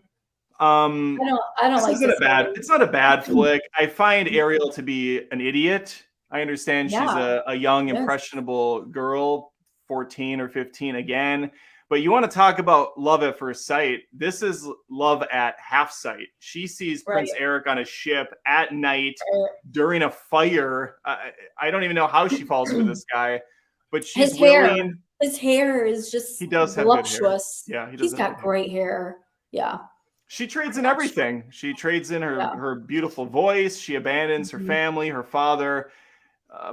Um, I don't this like isn't a this bad. movie. It's not a bad flick. I find Ariel to be an idiot. I understand she's Yeah. a young, Yes. impressionable girl, 14 or 15 again. But you want to talk about love at first sight. This is love at half sight. She sees Right. Prince Eric on a ship at night Er, during a fire. I don't even know how she falls for this guy, but she's His hair. willing. His hair is He just does have good hair. voluptuous. Yeah, he does He's have good got hair. great hair. Yeah. She trades in everything. She trades in Yeah. her beautiful voice. She abandons her family, her father,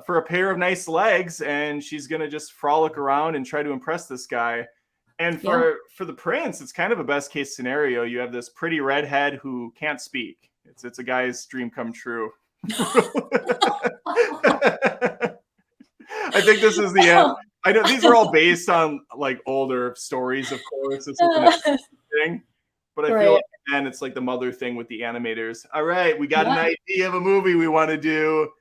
for a pair of nice legs, and she's gonna just frolic around and try to impress this guy. And for the prince, it's kind of a best case scenario. You have this pretty redhead who can't speak. It's a guy's dream come true. I think this is the end. I know these are all based on like older stories, of course. This isn't a thing, but I feel like again, it's like the mother thing with the animators. All right, we got an idea of a movie we want to do.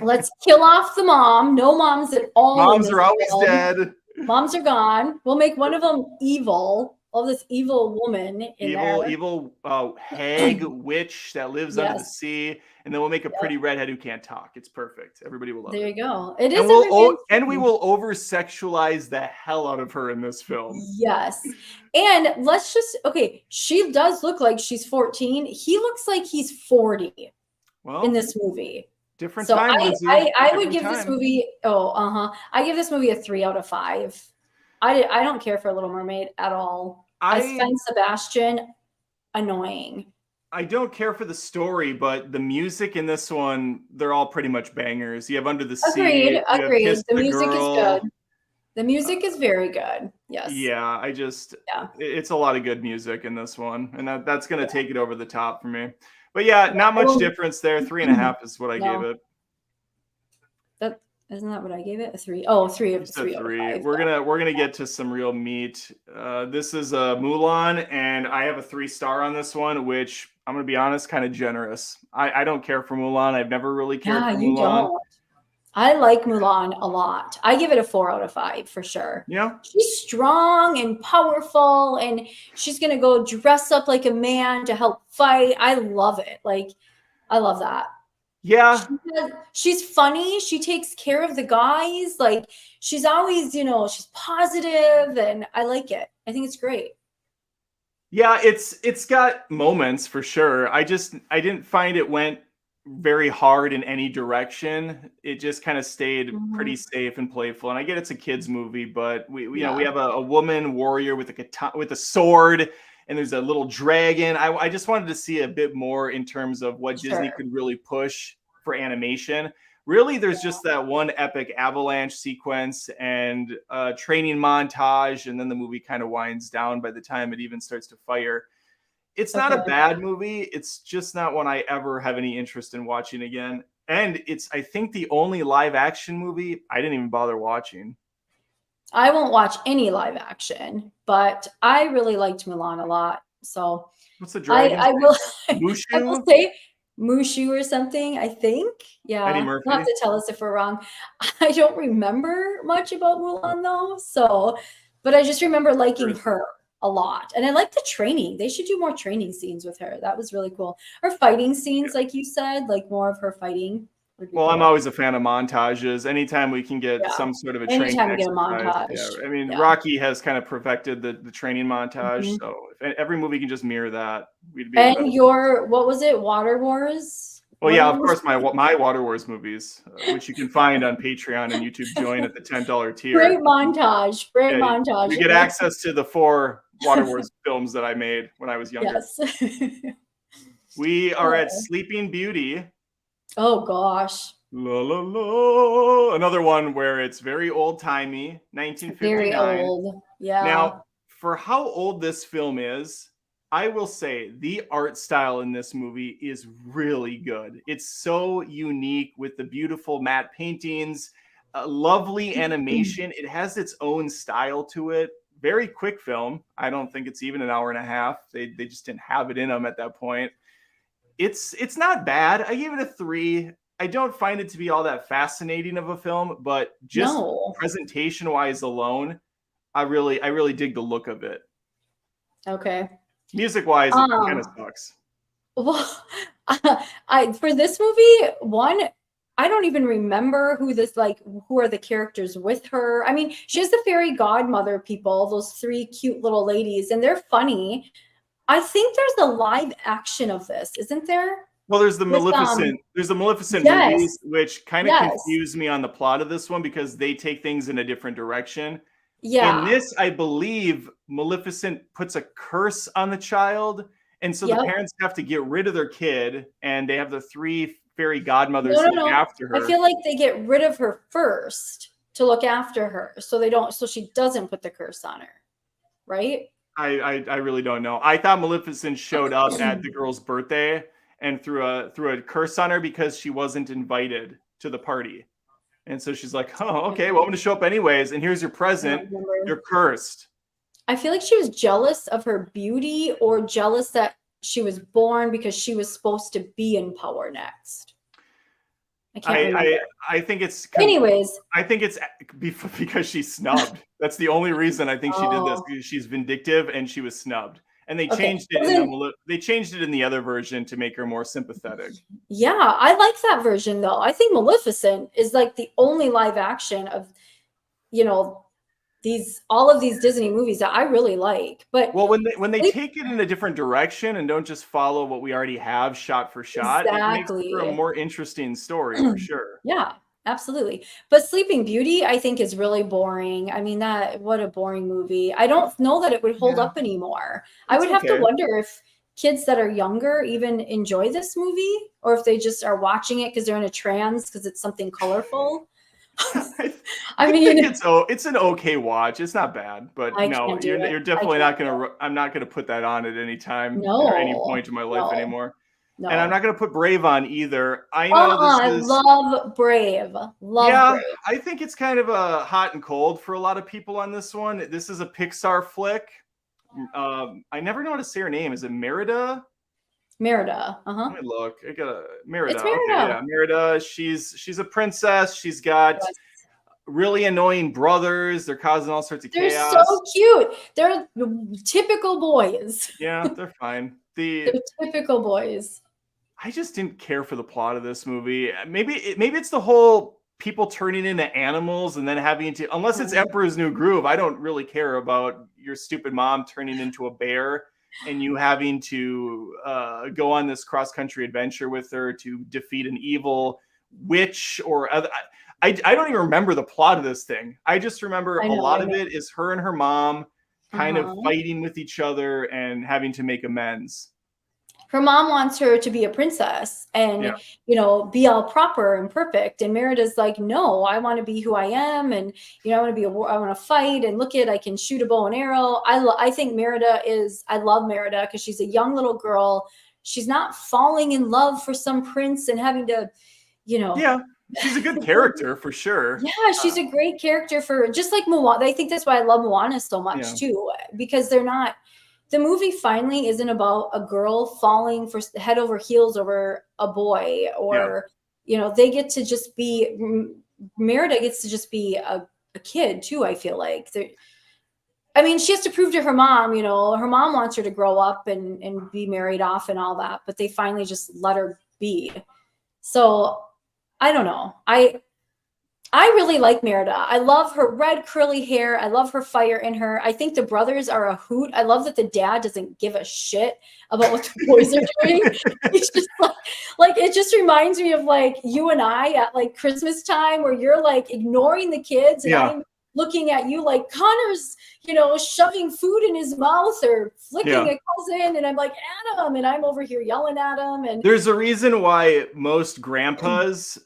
Let's kill off the mom. No moms at all. Moms are always dead. Moms are gone. We'll make one of them evil. All this evil woman in there. Evil hag witch that lives under the sea, and then we'll make a pretty redhead who can't talk. It's perfect. Everybody will love it. There you go. It is. And we will over sexualize the hell out of her in this film. Yes. And let's just she does look like she's 14. He looks like he's 40 in this movie. Different so time. I would give this movie I give this movie a 3 out of 5. I don't care for Little Mermaid at all. I find Sebastian annoying. I don't care for the story, but the music in this one, they're all pretty much bangers. You have Under the Sea. Agreed. The music is good. The music is very good. Yes. Yeah, it's a lot of good music in this one, and that's going to take it over the top for me. But yeah, not much difference there. 3.5 is what I gave it. Isn't that what I gave it? A 3? Oh, 3 of 3. We're gonna get to some real meat. This is a Mulan, and I have a 3-star on this one, which I'm gonna be honest, kind of generous. I don't care for Mulan. I've never really cared for Mulan. Don't. I like Mulan a lot. I give it a 4 out of 5 for sure. Yeah. She's strong and powerful, and she's gonna go dress up like a man to help fight. I love it. Like, I love that. Yeah. She's funny. She takes care of the guys. Like, she's always, she's positive, and I like it. I think it's great. Yeah, it's got moments for sure. I didn't find it went very hard in any direction. It just kind of stayed pretty safe and playful. And I get it's a kids movie, but we have a woman warrior with a sword, and there's a little dragon. I just wanted to see a bit more in terms of what Disney could really push for animation. Really, there's just that one epic avalanche sequence and a training montage, and then the movie kind of winds down by the time it even starts to fire. It's not a bad movie. It's just not one I ever have any interest in watching again. And it's, I think, the only live action movie I didn't even bother watching. I won't watch any live action, but I really liked Mulan a lot. So what's the dragon? I will say Mushu or something, I think. Yeah. Eddie Murphy. You'll have to tell us if we're wrong. I don't remember much about Mulan though. But I just remember liking her a lot. And I like the training. They should do more training scenes with her. That was really cool. Or fighting scenes, like you said, like more of her fighting. Well, cool. I'm always a fan of montages. Anytime we can get some sort of a training exercise. Anytime we get a montage. Yeah. I mean, Rocky has kind of perfected the training montage. So if every movie can just mirror that, we'd be. And what was it? Water Wars? Well, yeah, of course, my Water Wars movies, which you can find on Patreon and YouTube Join at the $10 tier. Great montage. Montage. You get access to the 4 Water Wars films that I made when I was younger. Yes. We are at Sleeping Beauty. Oh gosh. La la la. Another one where it's very old-timey, 1959. Very old. Yeah. Now, for how old this film is, I will say the art style in this movie is really good. It's so unique with the beautiful matte paintings, lovely animation. It has its own style to it. Very quick film. I don't think it's even an hour and a half. They just didn't have it in them at that point. It's not bad. I gave it a 3. I don't find it to be all that fascinating of a film, but just presentation wise alone, I really dig the look of it. Okay. Music wise, it kind of sucks. Well, for this movie, I don't even remember who are the characters with her. I mean, she has the fairy godmother people, those 3 cute little ladies, and they're funny. I think there's a live action of this, isn't there? Well, there's the Maleficent. There's the Maleficent movies, which kind of confused me on the plot of this one because they take things in a different direction. Yeah. In this, I believe Maleficent puts a curse on the child, And so the Yep. parents have to get rid of their kid, and they have the 3 fairy godmothers No, no, look no. after her. I feel like they get rid of her first to look after her, so she doesn't put the curse on her, right? I really don't know. I thought Maleficent showed up at the girl's birthday and threw a curse on her because she wasn't invited to the party. And so she's like, "Oh, okay, well, I'm going to show up anyways, and here's your I present. don't remember. You're cursed." I feel like she was jealous of her beauty, or jealous that she was born because she was supposed to be in power next. I can't remember. I think it's Anyways, I think it's because she's snubbed. That's the only reason I think she did this. oh, Because she's vindictive and she was snubbed. And they okay. changed it Well, in then, they changed it in the other version to make her more sympathetic. yeah, I like that version though. I think Maleficent is like the only live action of, you know, all of these Disney movies that I really like. But Well, when they take it in a different direction and don't just follow what we already have shot for shot, it makes for a exactly. more interesting story for sure. Yeah, absolutely. But Sleeping Beauty, I think, is really boring. I mean, what a boring movie. I don't know that it would hold Yeah, up anymore. I it's would have to okay. wonder if kids that are younger even enjoy this movie, or if they just are watching it because they're in a trance because it's something colorful. I think mean, it's an okay watch. It's not bad, but I no, can't do it. you're I definitely can't not do it. gonna. I'm not gonna put that on at any time or any No, point in my life no, anymore. And I'm no. not gonna put Brave on either. I know this I is love Brave. Love yeah. Brave. I think it's kind of a hot and cold for a lot of people on this one. This is a Pixar flick. I never know how to say her name. Is it Merida? Merida. Let me look. I got Merida. It's Okay, yeah, Merida. Merida. She's a princess. She's got Yes. really annoying brothers. They're causing all sorts of They're chaos. so cute. They're typical boys. Yeah, they're fine. They're typical boys. I just didn't care for the plot of this movie. Maybe it's the whole people turning into animals and then having to, unless it's Emperor's New Groove, I don't really care about your stupid mom turning into a bear and you having to go on this cross country adventure with her to defeat an evil witch or other. I don't even remember the plot of this thing. I just remember a lot of it is her and her mom kind of fighting with each other and having to make amends. Her mom wants her to be a princess and, be all proper and perfect. And Merida's like, no, I want to be who I am. And, I want to fight and I can shoot a bow and arrow. I think I love Merida because she's a young little girl. She's not falling in love for some prince and having to, Yeah, she's a good character for sure. Yeah, she's a great character for just like Moana. I think that's why I love Moana so much too, because the movie finally isn't about a girl falling for head over heels over a boy or, they get to just be, Merida gets to just be a kid too. I feel like she has to prove to her mom, her mom wants her to grow up and be married off and all that, but they finally just let her be. So I don't know. I really like Merida. I love her red curly hair. I love her fire in her. I think the brothers are a hoot. I love that the dad doesn't give a shit about what the boys are doing. It's just like it just reminds me of like you and I at like Christmas time where you're like ignoring the kids and I'm looking at you like Connor's, shoving food in his mouth or flicking a cousin and I'm like Adam and I'm over here yelling at him. And there's a reason why most grandpas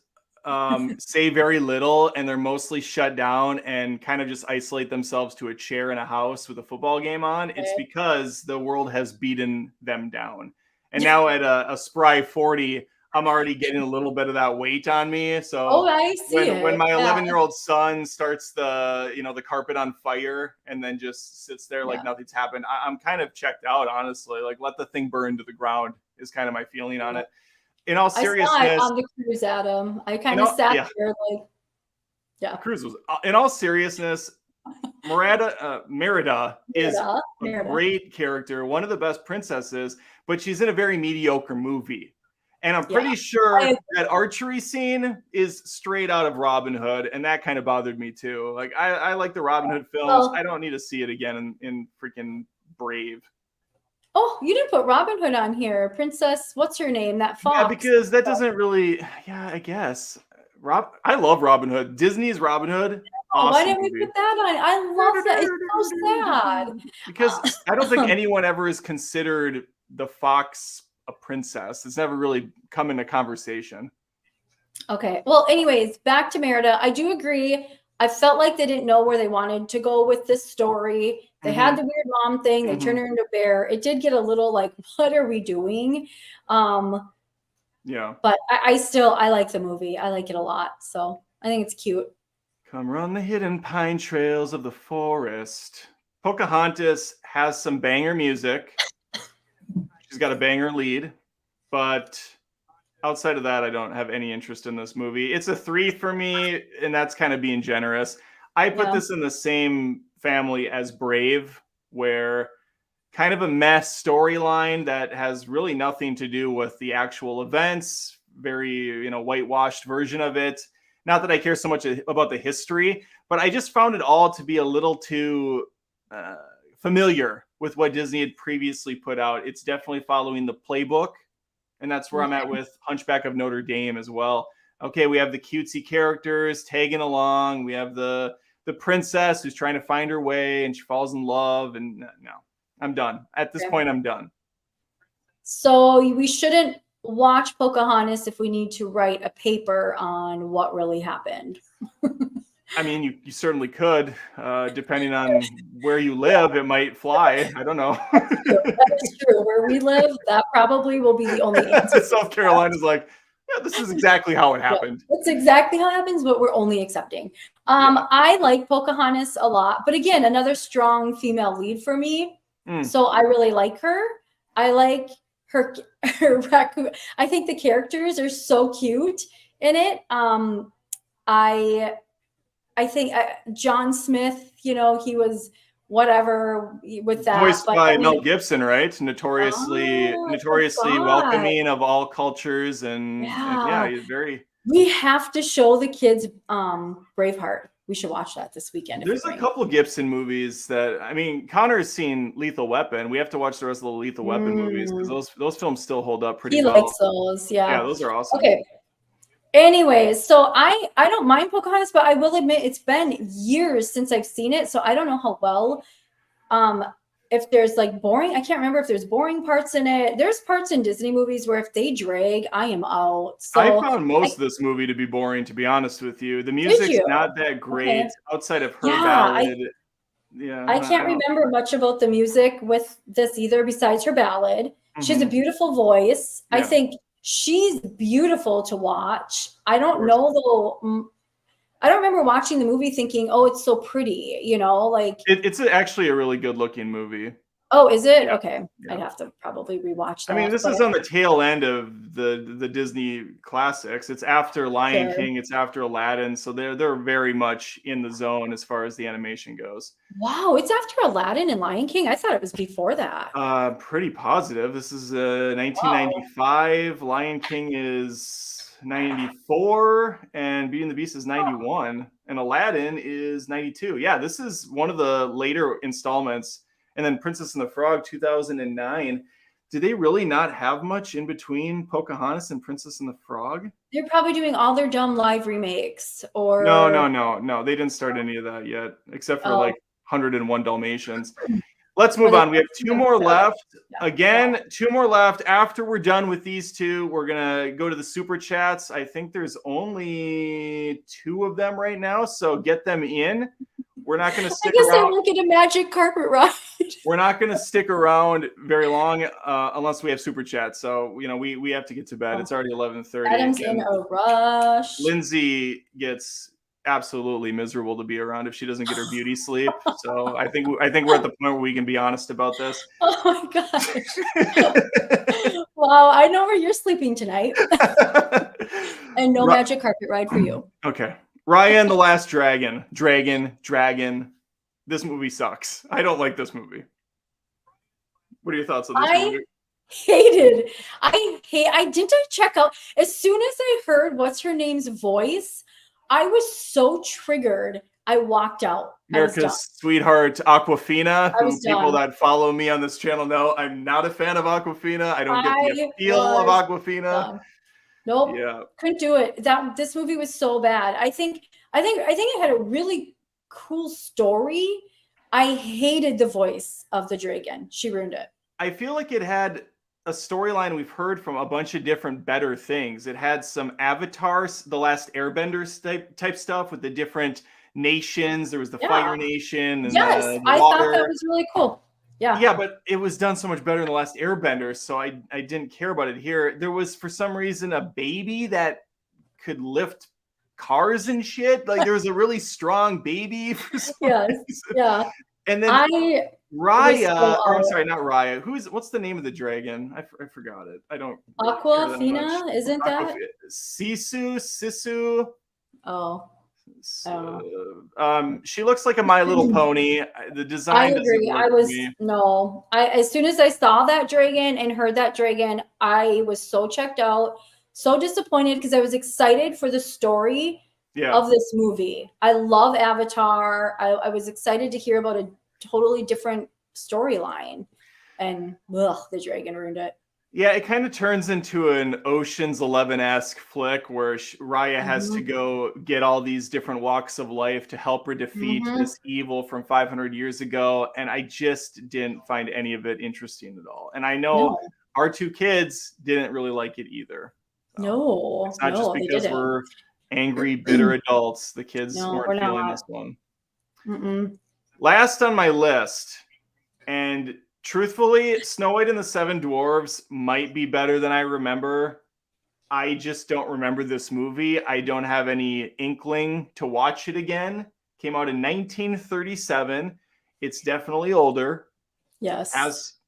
say very little and they're mostly shut down and kind of just isolate themselves to a chair in a house with a football game on. It's because the world has beaten them down. And now at a spry 40, I'm already getting a little bit of that weight on me. So I see when my 11-year-old son starts the carpet on fire and then just sits there like nothing's happened, I'm kind of checked out, honestly. Like let the thing burn to the ground is kind of my feeling on it. In all seriousness, I saw it on the cruise, Adam. I kind of sat there like, Cruise was. In all seriousness, Merida is a great character, one of the best princesses, but she's in a very mediocre movie. And I'm pretty sure that archery scene is straight out of Robin Hood, and that kind of bothered me too. Like I like the Robin Hood films. Well, I don't need to see it again in freaking Brave. Oh, you didn't put Robin Hood on here. Princess, what's her name? That fox. Yeah, because that doesn't really, I guess. I love Robin Hood. Disney's Robin Hood Why awesome didn't we movie. put that on? I love that. It's so sad. Because I don't think anyone ever has considered the fox a princess. It's never really come into conversation. Okay. Well, anyways, back to Merida. I do agree. I felt like they didn't know where they wanted to go with this story. They had the weird mom thing. They turned her into a bear. It did get a little like, what are we doing? Yeah. But I like the movie. I like it a lot. So I think it's cute. Come run the hidden pine trails of the forest. Pocahontas has some banger music. She's got a banger lead, but outside of that, I don't have any interest in this movie. It's a 3 for me, and that's kind of being generous. I put this in the same family as Brave, where kind of a mess storyline that has really nothing to do with the actual events, very, whitewashed version of it. Not that I care so much about the history, but I just found it all to be a little too familiar with what Disney had previously put out. It's definitely following the playbook, and that's where I'm at with Hunchback of Notre Dame as well. Okay, we have the cutesy characters tagging along. We have the princess who's trying to find her way, and she falls in love. And no, I'm done. At this point, I'm done. So we shouldn't watch Pocahontas if we need to write a paper on what really happened. I mean, you certainly could. Depending on where you live, it might fly. I don't know. That is true. Where we live, that probably will be the only answer. South Carolina's like, yeah, this is exactly how it happened. That's exactly how it happens, but we're only accepting. I like Pocahontas a lot, but again, another strong female lead for me. So I really like her. I like her raccoon. I think the characters are so cute in it. I think John Smith, he was whatever with that. Voiced by Mel Gibson, right? Notoriously welcoming of all cultures, and he's very. We have to show the kids Braveheart. We should watch that this weekend. There's a couple Gibson movies that, I mean, Connor's seen Lethal Weapon. We have to watch the rest of the Lethal Weapon movies because those films still hold up pretty well. He likes those, yeah. Yeah, those are awesome. Okay. Anyways, so I don't mind Pocahontas, but I will admit it's been years since I've seen it, so I don't know how well. If there's like boring, I can't remember if there's boring parts in it. There's parts in Disney movies where if they drag, I am out. So I found most of this movie to be boring, to be honest with you. The music's not that great outside of her ballad. I can't remember much about the music with this either besides her ballad. She has a beautiful voice. I think she's beautiful to watch. I don't know though. I don't remember watching the movie thinking, "Oh, it's so pretty," like it's actually a really good looking movie. Oh, is it? Okay. I'd have to probably rewatch that. I mean, this is on the tail end of the Disney classics. It's after Lion King, it's after Aladdin, so they're very much in the zone as far as the animation goes. Wow, it's after Aladdin and Lion King? I thought it was before that. Pretty positive. This is 1995. Wow. Lion King is 94, and Beauty and the Beast is 91, and Aladdin is 92. Yeah, this is one of the later installments. And then Princess and the Frog, 2009. Do they really not have much in between Pocahontas and Princess and the Frog? They're probably doing all their dumb live remakes, or no. They didn't start any of that yet, except for like 101 Dalmatians. Let's move on. We have two more left. Again, two more left. After we're done with these two, we're going to go to the super chats. I think there's only 2 of them right now, so get them in. We're not going to stick around. I guess I won't get a magic carpet ride. We're not going to stick around very long unless we have super chats. So, we have to get to bed. It's already 11:30. Adam's in a rush. Lyndsi gets absolutely miserable to be around if she doesn't get her beauty sleep. So I think we're at the point where we can be honest about this. Oh my gosh. Wow, I know where you're sleeping tonight. And no magic carpet ride for you. Okay. Raya and the Last Dragon. Dragon. This movie sucks. I don't like this movie. What are your thoughts on this movie? I didn't check out. As soon as I heard what's her name's voice, I was so triggered. I walked out. America's sweetheart, Awkwafina, who people that follow me on this channel know I'm not a fan of Awkwafina. I don't get the appeal of Awkwafina. Nope. Yeah. Couldn't do it. This movie was so bad. I think it had a really cool story. I hated the voice of the dragon. She ruined it. I feel like it had a storyline we've heard from a bunch of different better things. It had some Avatars, the Last Airbenders type stuff with the different nations. There was the Fire Nation and yes, the I water. thought that was really cool. Yeah, but it was done so much better in the Last Airbender, so I didn't care about it here. There was, for some reason, a baby that could lift cars and shit. Like, there was a really strong baby for some reason. Yeah. And then Raya, or I'm sorry, not Raya. What's the name of the dragon? I forgot it. I don't. Aquafina, isn't that? Sisu. Oh. She looks like a My Little Pony. The design. I agree. As soon as I saw that dragon and heard that dragon, I was so checked out, so disappointed because I was excited for the story of this movie. I love Avatar. I was excited to hear about a totally different storyline, and the dragon ruined it. Yeah, it kind of turns into an Ocean's 11-esque flick where Raya has to go get all these different walks of life to help her defeat this evil from 500 years ago. And I just didn't find any of it interesting at all. And I know our two kids didn't really like it either. So it's not just because we're angry, bitter adults. The kids weren't feeling this one. Last on my list, and truthfully, Snow White and the Seven Dwarfs might be better than I remember. I just don't remember this movie. I don't have any inkling to watch it again. Came out in 1937. It's definitely older. Yes.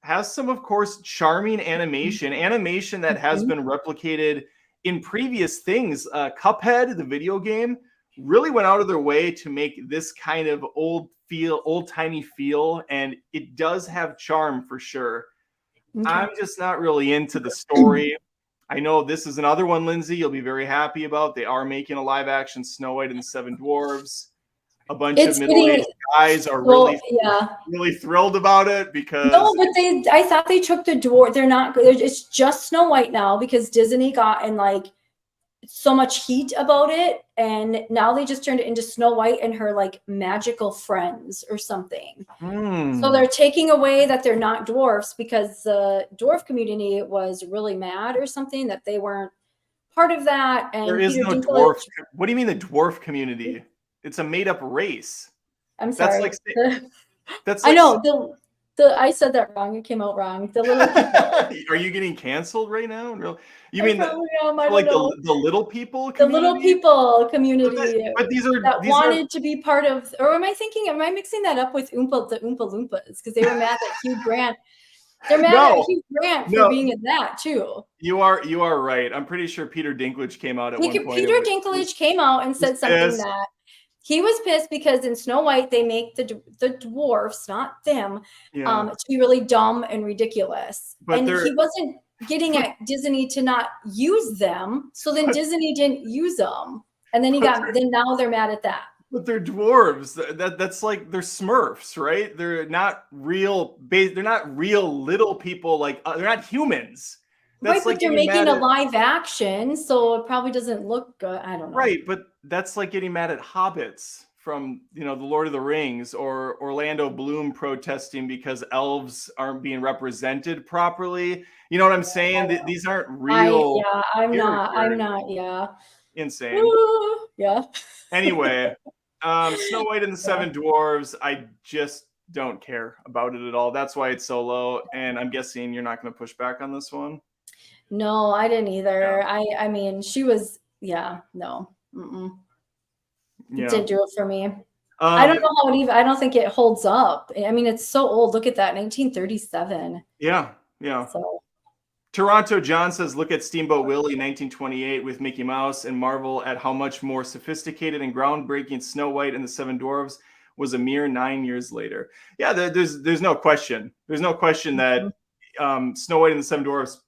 Has some, of course, charming animation that has been replicated in previous things. Cuphead, the video game, really went out of their way to make this kind of old-timey feel, and it does have charm for sure. I'm just not really into the story. I know this is another one, Lyndsi, you'll be very happy about. They are making a live-action Snow White and the Seven Dwarfs. A bunch of middle-aged guys are really thrilled about it because I thought they took the dwarf. They're not. It's just Snow White now because Disney got in like so much heat about it, and now they just turned it into Snow White and her like magical friends or something. So they're taking away that they're not dwarfs because the dwarf community was really mad or something that they weren't part of that. And there is no dwarf. What do you mean the dwarf community? It's a made-up race. I'm sorry. That's I know I said that wrong. It came out wrong. The little people. Are you getting canceled right now? You mean the little people community? The little people community. But these wanted to be part of, or am I mixing that up with the Oompa Loompas? Because they were mad at Hugh Grant. They're mad at Hugh Grant for being in that too. You are right. I'm pretty sure Peter Dinklage came out at one point. Peter Dinklage came out and said something that he was pissed because in Snow White they make the dwarfs, not them, to be really dumb and ridiculous. And he wasn't getting at Disney to not use them, so then Disney didn't use them, and then now they're mad at that. But they're dwarves. That's like they're Smurfs, right? They're not real. They're not real little people. Like they're not humans. That's but they're making a live action, so it probably doesn't look good. I don't know. Right, but that's like getting mad at hobbits from the Lord of the Rings, or Orlando Bloom protesting because elves aren't being represented properly. You know what I'm saying? These aren't real. I'm not. Yeah. Insane. Ooh, yeah. Anyway, Snow White and the Seven Dwarves. I just don't care about it at all. That's why it's so low. And I'm guessing you're not going to push back on this one. No, I didn't either. Yeah. I mean, she was, no. It didn't do it for me. I don't know how I don't think it holds up. I mean, it's so old. Look at that, 1937. Yeah. So. Toronto John says, look at Steamboat Willie 1928 with Mickey Mouse and marvel at how much more sophisticated and groundbreaking Snow White and the Seven Dwarfs was a mere 9 years later. Yeah, there's no question. There's no question that Snow White and the Seven Dwarfs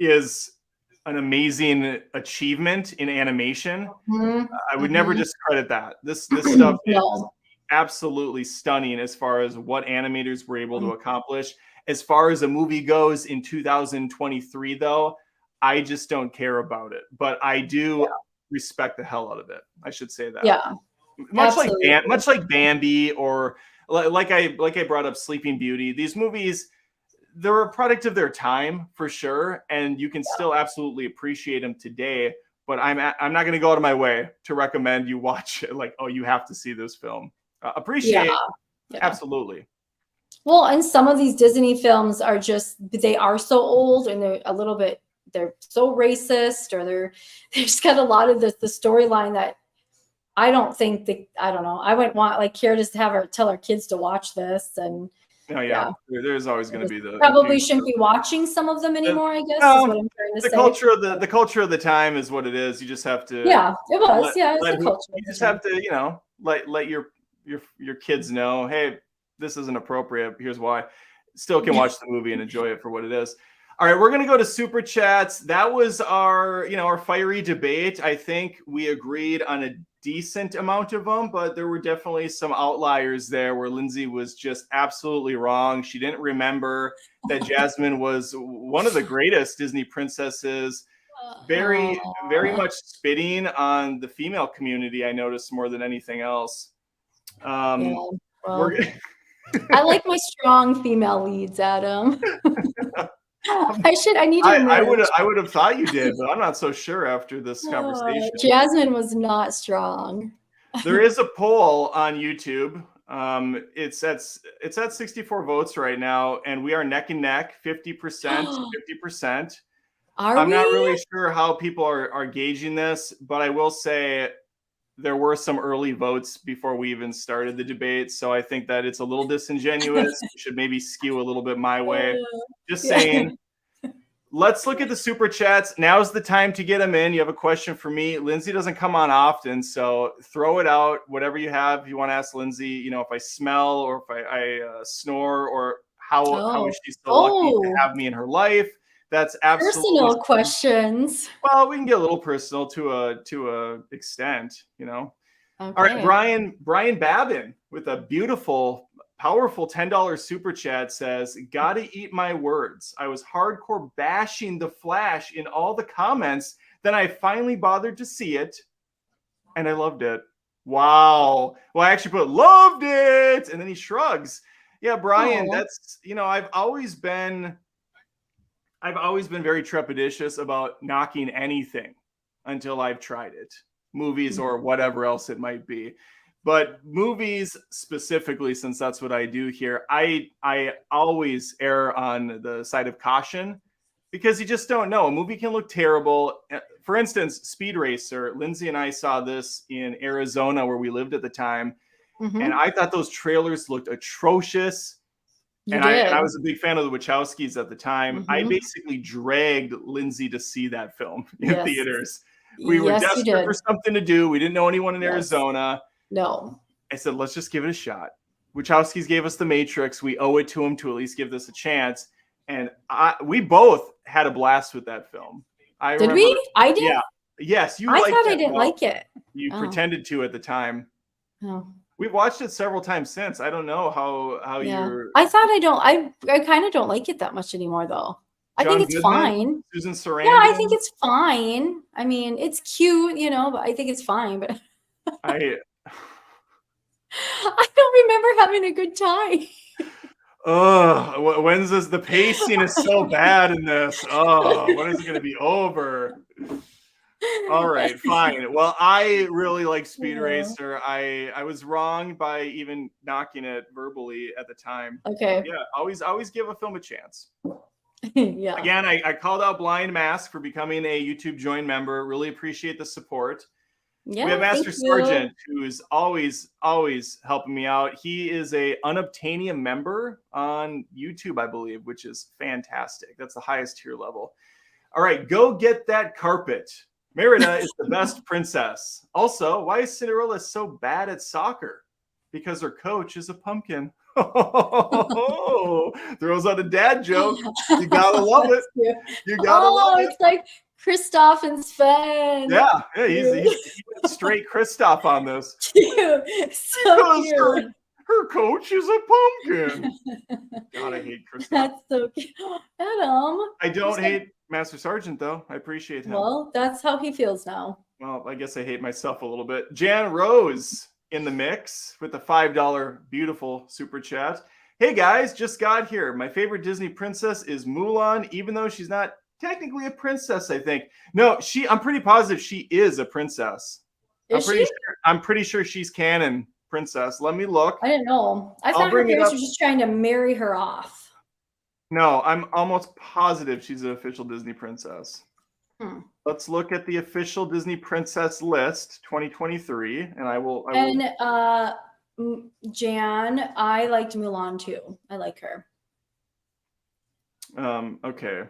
is an amazing achievement in animation. I would never discredit that. This stuff is absolutely stunning as far as what animators were able to accomplish. As far as a movie goes in 2023, though, I just don't care about it. But I do respect the hell out of it. I should say that. Yeah. Absolutely. Much like Bambi, or like I brought up Sleeping Beauty. These movies, they're a product of their time for sure, and you can still absolutely appreciate them today. But I'm not going to go out of my way to recommend you watch it. Like, oh, you have to see this film. Yeah. Appreciate, Yeah. absolutely. Well, and some of these Disney films are they are so old, and they're so racist, or they're just got a lot of the storyline that I don't know. I wouldn't want like here to have tell our kids to watch this, and Oh yeah, there's always going to be the probably shouldn't be watching some of them anymore, I guess, is what I'm trying to say. The culture of the time is what it is. You just have to. Yeah, it was. It's the culture. You just have to, let your kids know, hey, this isn't appropriate. Here's why. Still can watch the movie and enjoy it for what it is. All right, we're going to go to Super Chats. That was our fiery debate. I think we agreed on a decent amount of them, but there were definitely some outliers there where Lyndsi was just absolutely wrong. She didn't remember that Jasmine was one of the greatest Disney princesses. Very, very much spitting on the female community, I noticed, more than anything else. I like my strong female leads, Adam. I need to I would have thought you did, but I'm not so sure after this conversation. Jasmine was not strong. There is a poll on YouTube. It's at 64 votes right now, and we are neck and neck, 50%, 50%. I'm not really sure how people are gauging this, but I will say there were some early votes before we even started the debate. So I think that it's a little disingenuous. We should maybe skew a little bit my way. Just saying. Let's look at the Super Chats. Now's the time to get them in. You have a question for me. Lyndsi doesn't come on often, so throw it out. Whatever you have, if you want to ask Lyndsi, if I smell or if I snore, or how is she so lucky to have me in her life. That's absolutely personal questions. Well, we can get a little personal to a extent, Okay. All right, Brian Babin with a beautiful, powerful $10 super chat says, "Gotta eat my words. I was hardcore bashing The Flash in all the comments. Then I finally bothered to see it, and I loved it." Wow. Well, I actually put "loved it," and then he shrugs. Yeah, Brian, that's I've always been very trepidatious about knocking anything until I've tried it, movies or whatever else it might be. But movies specifically, since that's what I do here, I always err on the side of caution, because you just don't know. A movie can look terrible. For instance, Speed Racer, Lyndsi and I saw this in Arizona where we lived at the time, and I thought those trailers looked atrocious. I was a big fan of the Wachowskis at the time. I basically dragged Lyndsi to see that film in theaters. We were desperate for something to do. We didn't know anyone in Arizona. No. I said, let's just give it a shot. Wachowskis gave us The Matrix. We owe it to them to at least give this a chance. And we both had a blast with that film. Did we? I did? Yeah. Yes. I thought I didn't like it. You pretended to at the time. Oh. We've watched it several times since. I don't know how you're. I thought I kind of don't like it that much anymore, though. I think it's fine. Susan Sarandon. Yeah, I think it's fine. I mean, it's cute, but I think it's fine. But I don't remember having a good time. Oh, when's this? The pacing is so bad in this. Oh, when is it going to be over? All right, fine. Well, I really like Speed Racer. I was wrong by even knocking it verbally at the time. Okay. Yeah, always give a film a chance. Yeah. Again, I called out Blind Mask for becoming a YouTube Join member. Really appreciate the support. Yeah, we have Master Sergeant, who is always helping me out. He is a Unobtainium member on YouTube, I believe, which is fantastic. That's the highest tier level. All right, go get that carpet. Merida is the best princess. Also, why is Cinderella so bad at soccer? Because her coach is a pumpkin. Throws out a dad joke. You gotta love it. You gotta love it. It's like Kristoff and Sven. Yeah, he's straight Kristoff on this. Cute. So cute. Her coach is a pumpkin. God, I hate Kristoff. That's so cute. Adam. I don't hate Master Sergeant, though. I appreciate him. Well, that's how he feels now. Well, I guess I hate myself a little bit. Jan Rose in the mix with the $5 beautiful super chat. Hey guys, just got here. My favorite Disney princess is Mulan, even though she's not technically a princess, I think. No, I'm pretty positive she is a princess. I'm pretty sure she's canon princess. Let me look. I didn't know. I thought her parents were just trying to marry her off. No, I'm almost positive she's an official Disney princess. Let's look at the official Disney princess list 2023, and I will. Jan, I liked Mulan too. I like her. Okay.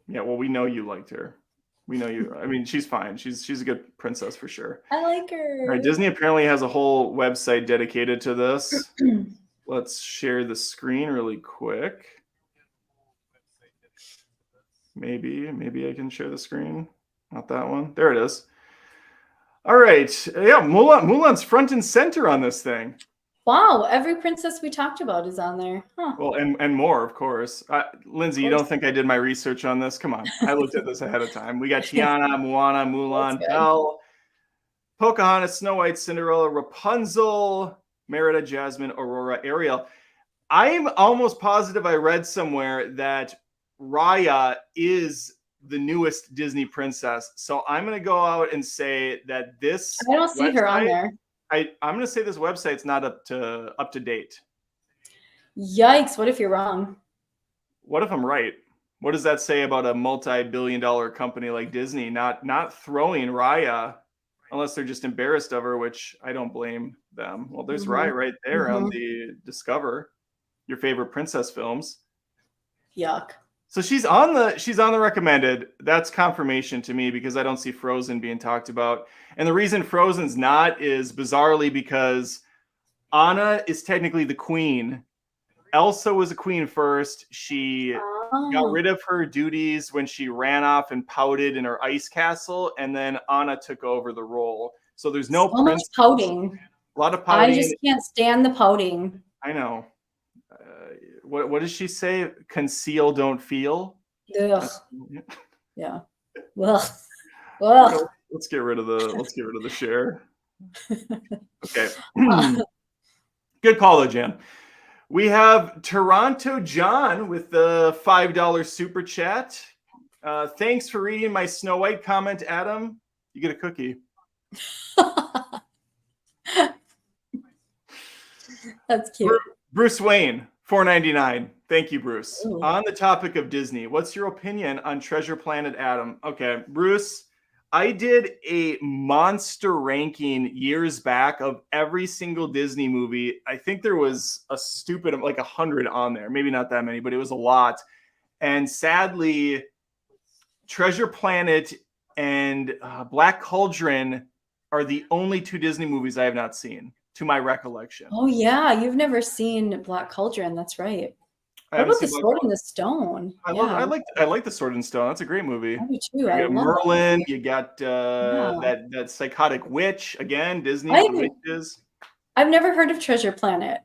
Yeah, well, we know you liked her. We know you. I mean, she's fine. She's a good princess for sure. I like her. All right, Disney apparently has a whole website dedicated to this. Let's share the screen really quick. Maybe I can share the screen. Not that one. There it is. All right. Yeah, Mulan's front and center on this thing. Wow, every princess we talked about is on there. Huh. Well, and more, of course. Lyndsi, you don't think I did my research on this? Come on. I looked at this ahead of time. We got Tiana, Moana, Mulan, Belle, Pocahontas, Snow White, Cinderella, Rapunzel, Merida, Jasmine, Aurora, Ariel. I'm almost positive I read somewhere that Raya is the newest Disney princess. So I'm going to go out and say that this I don't see her on there. I'm going to say this website's not up to date. Yikes, what if you're wrong? What if I'm right? What does that say about a multi-billion-dollar company like Disney not throwing Raya unless they're just embarrassed of her, which I don't blame them. Well, there's Raya right there on the Discover, your favorite princess films. Yuck. So she's on the recommended. That's confirmation to me because I don't see Frozen being talked about. And the reason Frozen's not is bizarrely because Anna is technically the queen. Elsa was a queen first. She got rid of her duties when she ran off and pouted in her ice castle, and then Anna took over the role. So there's no much pouting. A lot of pouting. I just can't stand the pouting. I know. What does she say? Conceal, don't feel. Ugh. Yeah. Well. Let's get rid of the share. Okay. Good call though, Jan. We have Toronto John with the $5 super chat. Thanks for reading my Snow White comment, Adam. You get a cookie. That's cute. Bruce Wayne, $4.99. Thank you, Bruce. Ooh. On the topic of Disney, what's your opinion on Treasure Planet, Adam? Okay, Bruce, I did a monster ranking years back of every single Disney movie. I think there was a stupid, like 100 on there. Maybe not that many, but it was a lot. And sadly, Treasure Planet and Black Cauldron are the only two Disney movies I have not seen, to my recollection. Oh, yeah. You've never seen Black Cauldron. That's right. What about The Sword in the Stone? I like The Sword in the Stone. That's a great movie. I do too. You got Merlin. You got that psychotic witch. Again, Disney witches. I've never heard of Treasure Planet.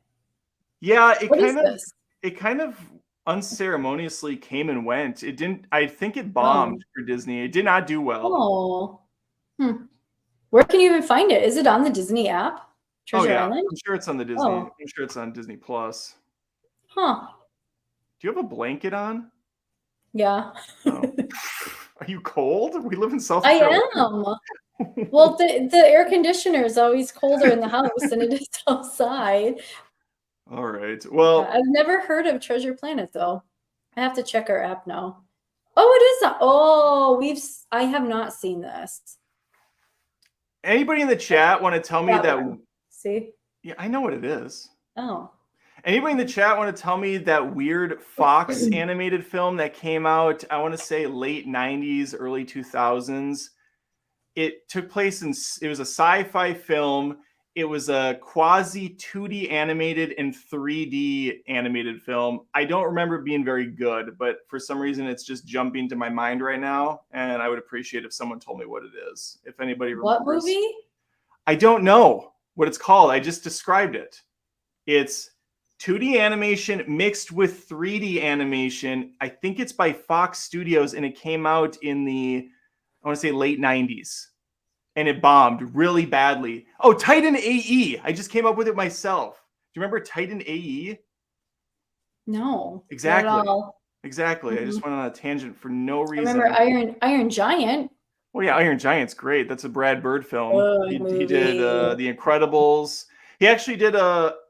Yeah, it kind of unceremoniously came and went. It didn't. I think it bombed for Disney. It did not do well. Oh. Where can you even find it? Is it on the Disney app? Treasure Island? I'm sure it's on the Disney. I'm sure it's on Disney Plus. Huh. Do you have a blanket on? Yeah. Oh. Are you cold? We live in South Carolina. I am. Well, the air conditioner is always colder in the house than it is outside. All right. Well, I've never heard of Treasure Planet though. I have to check our app now. Oh, it is. I have not seen this. Anybody in the chat want to tell me that? See? Yeah, I know what it is. Oh. Anybody in the chat want to tell me that weird Fox animated film that came out, I want to say late 90s, early 2000s? It took place it was a sci-fi film. It was a quasi 2D animated and 3D animated film. I don't remember it being very good, but for some reason it's just jumping to my mind right now. And I would appreciate if someone told me what it is. If anybody remembers. What movie? I don't know what it's called. I just described it. It's 2D animation mixed with 3D animation. I think it's by Fox Studios, and it came out in the, I want to say late 90s. and it bombed really badly. Oh, Titan AE. I just came up with it myself. Do you remember Titan AE? No. Exactly. Not at all. Exactly. I just went on a tangent for no I reason. remember Iron Giant. Well, yeah, Iron Giant's great. That's a Brad Bird film. Good He did movie. The Incredibles. He actually did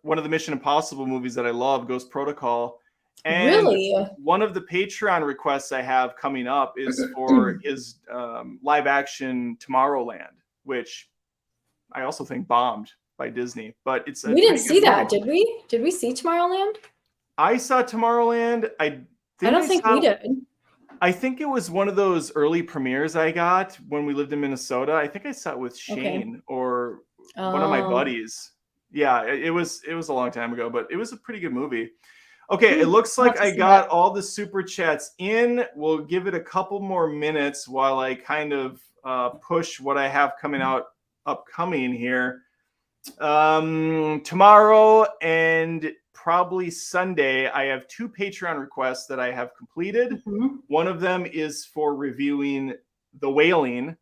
one of the Mission Impossible movies that I love, Ghost Protocol. And Really? one of the Patreon requests I have coming up is for his live action Tomorrowland, which I also think bombed by Disney. But it's a We didn't see that, movie. did we? Did we see Tomorrowland? I saw Tomorrowland. I don't think we did. I think it was one of those early premieres I got when we lived in Minnesota. I think I saw it with Shane or one of my buddies. Yeah, it was a long time ago, but it was a pretty good movie. Okay, it looks like I got all the super chats in. We'll give it a couple more minutes while I kind of push what I have coming out upcoming here. Tomorrow and probably Sunday, I have 2 Patreon requests that I have completed. One of them is for reviewing The Wailing,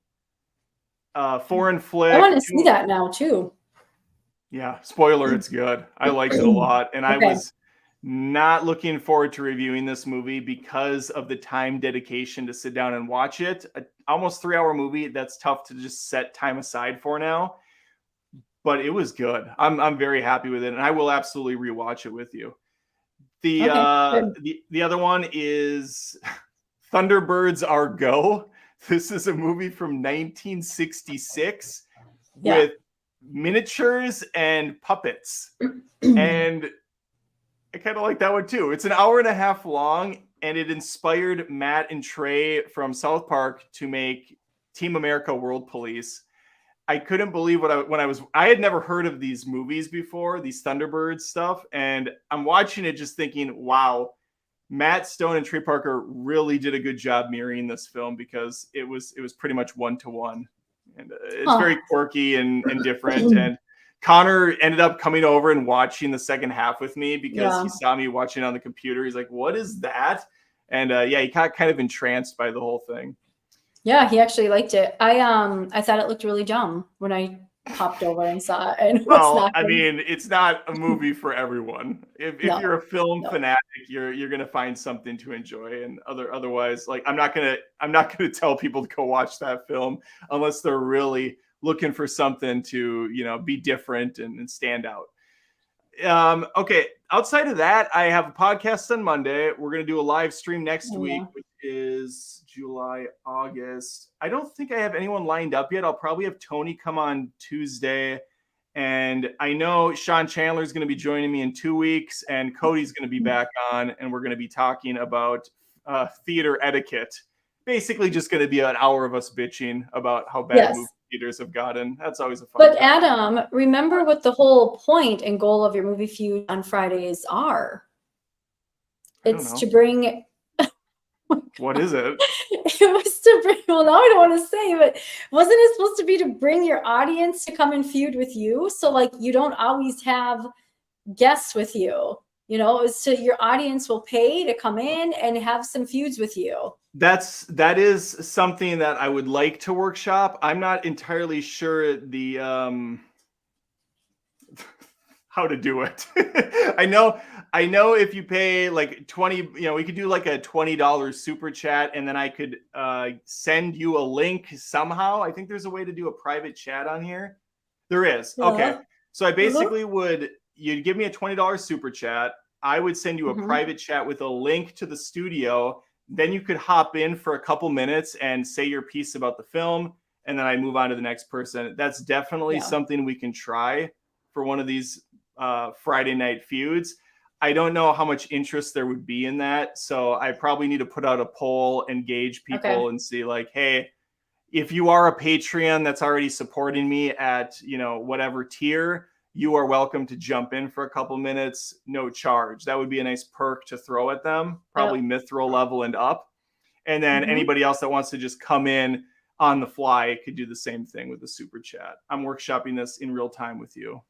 foreign flick. I want to see that now too. Yeah, spoiler, it's good. I liked it a lot, and I was not looking forward to reviewing this movie because of the time dedication to sit down and watch it. Almost 3-hour movie, that's tough to just set time aside for now. But it was good. I'm very happy with it, and I will absolutely rewatch it with you. The other one is Thunderbirds Are Go. This is a movie from 1966 with miniatures and puppets, and I kind of like that one too. It's an hour and a half long, and it inspired Matt and Trey from South Park to make Team America World Police. I couldn't believe I had never heard of these movies before, these Thunderbirds stuff. And I'm watching it just thinking, wow, Matt Stone and Trey Parker really did a good job mirroring this film because it was pretty much 1-to-1. And it's very quirky and different. And Connor ended up coming over and watching the second half with me because he saw me watching on the computer. He's like, what is that? And he got kind of entranced by the whole thing. Yeah, he actually liked it. I thought it looked really dumb when I popped over and saw it. And I mean, it's not a movie for everyone. If you're a film fanatic, you're gonna find something to enjoy. And otherwise, like I'm not gonna tell people to go watch that film unless they're really looking for something to be different and stand out. Okay. Outside of that, I have a podcast on Monday. We're going to do a live stream next week, which is July, August. I don't think I have anyone lined up yet. I'll probably have Tony come on Tuesday. And I know Sean Chandler is going to be joining me in 2 weeks, and Cody's going to be back on, and we're going to be talking about theater etiquette. Basically just going to be an hour of us bitching about how bad movie theaters have gotten. That's always a fun But time. Adam, remember what the whole point and goal of your Movie Feud on Fridays are. It's to bring... What is it? It was to bring... Well, now I don't want to say, but wasn't it supposed to be to bring your audience to come and feud with you? So, like, you don't always have guests with you. It's so your audience will pay to come in and have some feuds with you. That is something that I would like to workshop. I'm not entirely sure the how to do it. I know if you pay like 20, we could do like a $20 super chat, and then I could send you a link somehow. I think there's a way to do a private chat on here. There is. Yeah. Okay. So I basically you'd give me a $20 super chat. I would send you a private chat with a link to the studio. Then you could hop in for a couple minutes and say your piece about the film, and then I move on to the next person. That's definitely something we can try for one of these Friday night feuds. I don't know how much interest there would be in that, so I probably need to put out a poll and gauge people and see, like, hey, if you are a Patreon that's already supporting me at whatever tier, you are welcome to jump in for a couple minutes, no charge. That would be a nice perk to throw at them, probably mithril level and up. And then anybody else that wants to just come in on the fly could do the same thing with the super chat. I'm workshopping this in real time with you.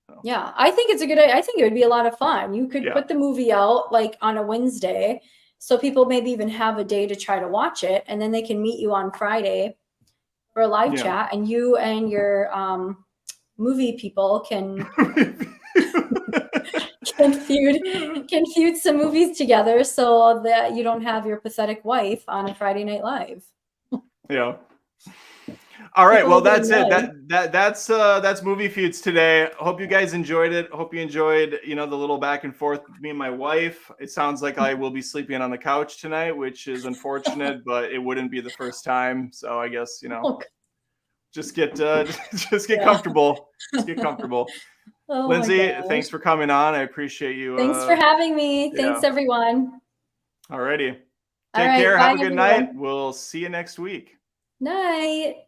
So. Yeah, I think it's a good idea. I think it would be a lot of fun. You could put the movie out like on a Wednesday, so people maybe even have a day to try to watch it, and then they can meet you on Friday or a live Yeah. chat, and you and your movie people can feud some movies together, so that you don't have your pathetic wife on a Friday Night Live. Yeah. All right. People Well, will get that's it. annoyed. That's Movie Feuds today. Hope you guys enjoyed it. Hope you enjoyed, the little back and forth with me and my wife. It sounds like I will be sleeping on the couch tonight, which is unfortunate, but it wouldn't be the first time. So I guess, Oh, just get just get Yeah. comfortable. Just get comfortable. oh my Lindsay, gosh. thanks for coming on. I appreciate you. Thanks for having me. Thanks, yeah. everyone. Alrighty. All Take right, care. bye, Have a good everyone. night. We'll see you next week. Night.